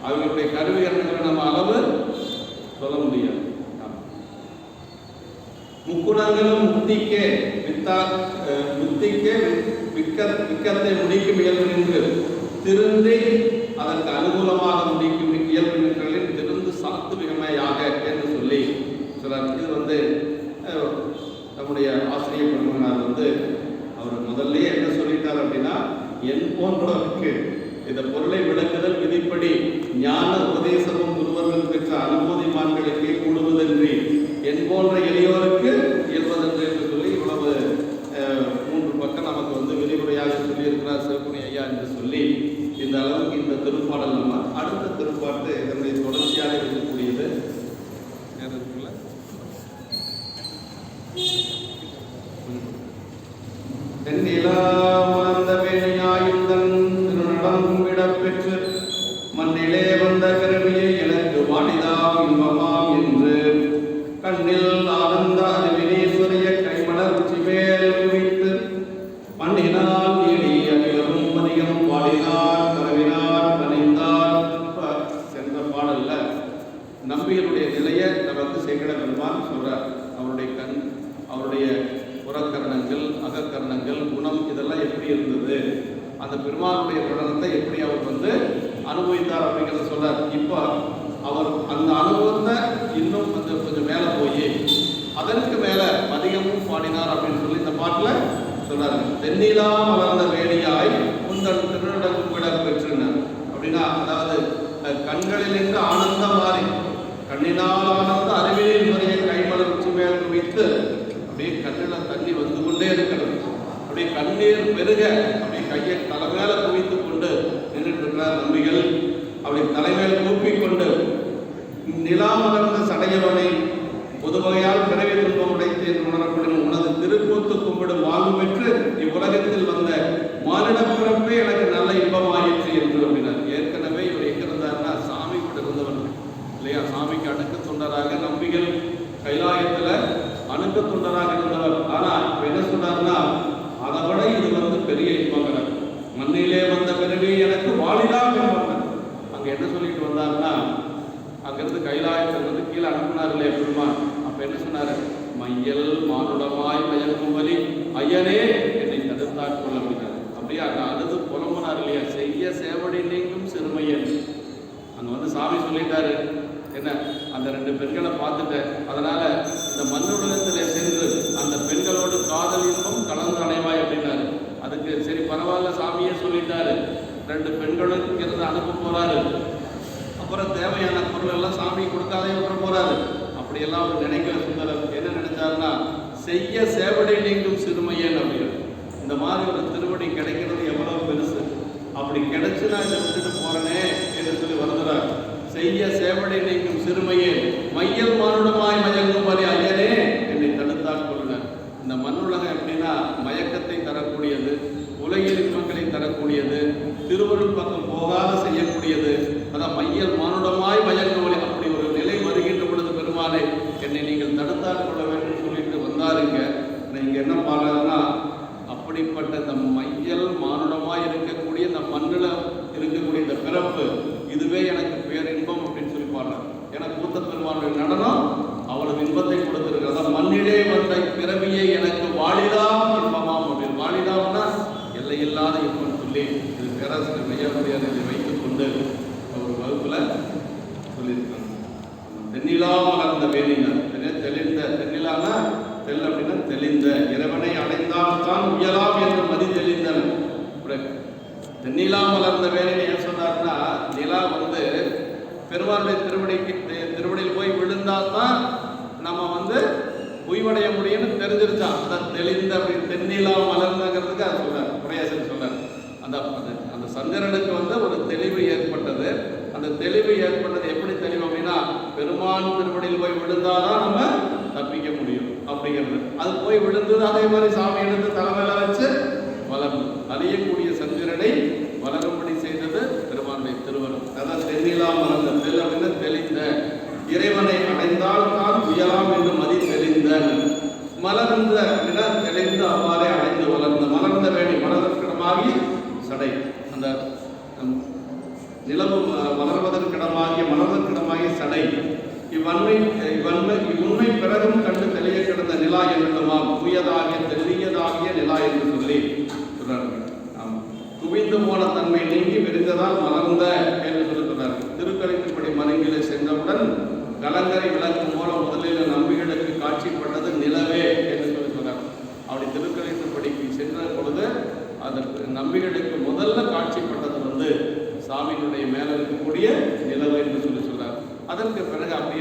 அவங்களுடைய கருவிகரணங்களை நம்ம அளவு சொல்ல முடியாது. முக்குணங்களும் முத்திக்கே விக்கத்தை முடிக்கும் இயல்பு நின்று திருந்தி அதற்கு அனுகூலமாக முடிக்கும் இயல்பு நின்றலின் திருந்து சாத்துவிகமையாக என்று சொல்லி சொல்றார். இது நம்முடைய ஆசிரியர் பெருமகனார் அவர் முதல்லயே என்ன சொல்லிட்டார் அப்படின்னா, என் போன்றவருக்கு இந்த பொருளை விளக்குதல் விதிப்படி ஞான உபதேசமும் குருவர்கள் பெற்ற அனுபூதிமான்களுக்கே கூடுவதன்றி என் போன்ற எளியோருக்கு இயல்பதன்று என்று சொல்லி இவ்வளவு 3 பக்கம் நமக்கு விரிவுரையாக சொல்லியிருக்கிறார் சிவகுனி ஐயா என்று சொல்லி, இந்த அளவுக்கு இந்த திருப்பாடல் நம்ம அடுத்த திருப்பாட்டு இதனுடைய தொடர்ச்சியாக இருக்கக்கூடியது. நேரத்துக்குள்ள தென்னிலா மலர்ந்த வேணையாயுந்தன் திருநடம் விடப்பெற்று மண்ணிலே வந்த கருவியை எனக்கு வாணிதாம் இன்பமாம் என்று கண்ணில் ஆனந்த அறிவினீஸ்வரிய கைமலர் உச்சிமேல் குவித்து மண்ணினால் நீடி அகிலும் அதிகம் பாடினார் கரவினார் பணிந்தார். சென்ற பாடல்ல நம்பிகளுடைய நிலையை நமக்கு சேக்கட பெருமான் சொல்றார். அவருடைய புறக்கரணங்கள், அகக்கரணங்கள், குணம் இதெல்லாம் எப்படி இருந்தது, அந்த பெருமானுடைய நடனத்தை எப்படி அவர் அனுபவித்தார் அப்படிங்கிறத சொல்றார். இப்போ அவர் அந்த அனுபவத்தை இன்னும் கொஞ்சம் மேலே போய் அதற்கு மேலே அதிகமும் பாடினார் அப்படின்னு சொல்லி இந்த பாட்டில் சொல்றாரு. தென்னிலா வளர்ந்த வேணியாய் உந்தன் திருநடம் விட பெற்றினார் அப்படின்னா, அதாவது கண்களிலிருந்து ஆனந்தம் மாறி கண்ணினால் ஆனந்த அறிவியல் முறைய கைமலர் உச்சி மேல் குவித்து அப்படியே கண்ணில் தண்ணி வந்து கொண்டே இருக்கிறது. அப்படியே கண்ணீர் பெருக அப்படியே கையை தலைமையில குவித்து கொண்டு நின்றுட்டு இருக்கிறார் நம்பிகள். அப்படி தலைமையில் கூப்பிக்கொண்டு நிலா மலர்ந்த சடையவனை பொதுவகையால் பிறவி துன்பம் உடைத்தேன் உணரப்படும் உனது திருக்கூத்து கும்பிடும் வாழ்வு பெற்று இவ்வுலகத்தில் வந்த மானிட பிறப்பே எனக்கு நல்ல இன்பமாயிற்று என்று அப்படின்னார். ஏற்கனவே இவர் எங்க இருந்தாருன்னா சாமி கூட இருந்தவர் இல்லையா? சாமிக்கு அணுக்க தொண்டராக நம்பிகள் கைலாயத்துல அணுக்க தொண்டராக இருந்தவர். ஆனா என்ன சொன்னார்னா, அதை விட இது பெரிய இன்பங்கள், மண்ணிலே வந்த பிறவி எனக்கு வாழிதான் என்பார். அங்க என்ன சொல்லிட்டு வந்தாருன்னா, அங்கிருந்து கைலாயத்திலிருந்து கீழே அனுப்பினார் இல்லையா பெருமான். அப்ப என்ன சொன்னாரு, மையல் மானுடமாய் மயங்கும் வலி ஐயனே என்னை தடுத்தாட்கொள்ள அப்படின்னாரு. அப்படியே அங்க அழுது புலம்புனார் இல்லையா, செய்ய சேவடி நீங்கும் சிறுமையன். அங்க சாமி சொல்லிட்டாரு என்ன, அந்த 2 பெண்களை பார்த்துட்டேன், அதனால இந்த மண்ணுலகத்தில் சென்று அந்த பெண்களோடு காதல் இன்பம் கலந்து அடைவாய் அப்படின்னாரு. அதுக்கு சரி பரவாயில்ல சாமியே சொல்லிட்டாரு, 2 பெண்களும் இங்கிருந்து அனுப்ப போறாரு. அப்புறம் தேவையான பொருள் எல்லாம் சாமி கொடுக்காதே விட்டுற போறாரு. அப்படியெல்லாம் அவர் நினைக்கிற சுந்தரர் என்ன நினைச்சாருன்னா, செய்ய சேவடி நீங்கும் சிறுமையன் அப்படின்னு. இந்த மாதிரி ஒரு திருவடி கிடைக்கிறது எவ்வளவு பெருசு, அப்படி கிடைச்சு நான் இதை விட்டுட்டு போறேனே என்று சொல்லி வருகிறார். செய்ய சேவடி நீங்கும் சிறுமையே மையல் மானுடமாய் மயங்கும் வரை ஐயனே என்னை தடுத்தால் கொள்ளுனர். இந்த மண்ணுலகம் எப்படின்னா மயக்கத்தை தரக்கூடியது, உலகில் இன்பங்களை தரக்கூடியது, திருவருள் பக்கம் போகாத செய்யக்கூடியது. அதான் மையல் மானுடமாய் மயங்கும் வரை. அப்படி ஒரு நிலை வருகின்ற பொழுது பெருமானே என்னை நீங்கள் தடுத்தால் கொள்ள வேண்டும் சொல்லிட்டு வந்தாருங்க. இங்க என்ன பாடுறதுன்னா, அப்படிப்பட்ட இந்த மையல் மானுடமாய் இருக்கக்கூடிய இந்த மண்ணில் இருக்கக்கூடிய இந்த பிறப்பு இதுவே எனக்கு பேரின்பம் அப்படின்னு சொல்லி பாடுறாரு. ஏன்னா கூத்த பெருமானுடைய நடனம் அவ்வளவு இன்பத்தை கொடுத்திருக்கு. அதான் மண்ணிலே வந்த சொல்லியிருக்காங்க. தென்னிலா மலர்ந்த வேணினர், தெளிந்த, தென்னிலானா தெல் அப்படின்னா தெளிந்த, இறைவனை அடைந்தால் தான் உயலாம் என்று மதி தெளிந்தனர். தென்னிலா மலர்ந்த வேணினை ஏன் சொன்னார்னா, நிலா பெருமாளுடைய திருவடியில் போய் விழுந்தால்தான் நம்ம உய்வடைய முடியும்னு தெரிஞ்சிருச்சான். அதான் தெளிந்த தென்னிலா மலர்ந்தங்கிறதுக்கு அது சொல்றார், குறையாசன் சொல்றார். அந்த சந்திரனுக்கு ஒரு தெளிவு ஏற்பட்டது. அந்த தெளிவு ஏற்பட்டது எப்படி தெளிவு அப்படின்னா, பெருமான் திருவடியில் போய் விழுந்தாதான் நம்ம தப்பிக்க முடியும் அப்படிங்கிறது. அது போய் விழுந்தது. அதே மாதிரி சாமி எடுத்து தலைமையில வச்சு வளர்ந்து அழியக்கூடிய சந்திரனை வளரும்படி செய்தது பெருமானுடைய திருவருள். அதான் தென்னிலா மலர்ந்த, தெல் அப்படின்னா தெளிந்த, இறைவனை அடைந்தால் தான் உயலாம் என்று மதி தெளிந்த, மலர்ந்த அப்படின்னா தெளிந்து அவ்வாறே அடைந்து வளர்ந்த, மலர்ந்த வேணி மலர்தற்கிடமாகி சடை, அந்த நிலவு மலர்தற்கிடமாகிய சடை, இவ்வுண்மை பிறகும் கண்டு தெளிய கிடந்த நிலா என்னுமாம், தூயதாகிய தெளியதாகிய நிலா என்று சொல்லி சொல்றார்கள். குவிந்து போன தன்மை நீங்கி விரிந்ததால் மலர்ந்த என்று சொல்லுகிறார்கள். திருக்கணிப்புப்படி மருங்கிலே சென்றவுடன் கலங்கரை விளக்கு மூலம் முதலில் நம்பிகளுக்கு காட்சிப்பட்டது நிலவே என்று சொல்லுகிறார். அப்படி திருக்கணிப்புப்படிக்கு சென்ற பொழுது அதற்கு நம்பிகளுக்கு முதல்ல காட்சிப்பட்டது சாமியினுடைய மேல இருக்கக்கூடிய நிலவு என்று சொல்றார். அதற்கு பிறகு அப்படியே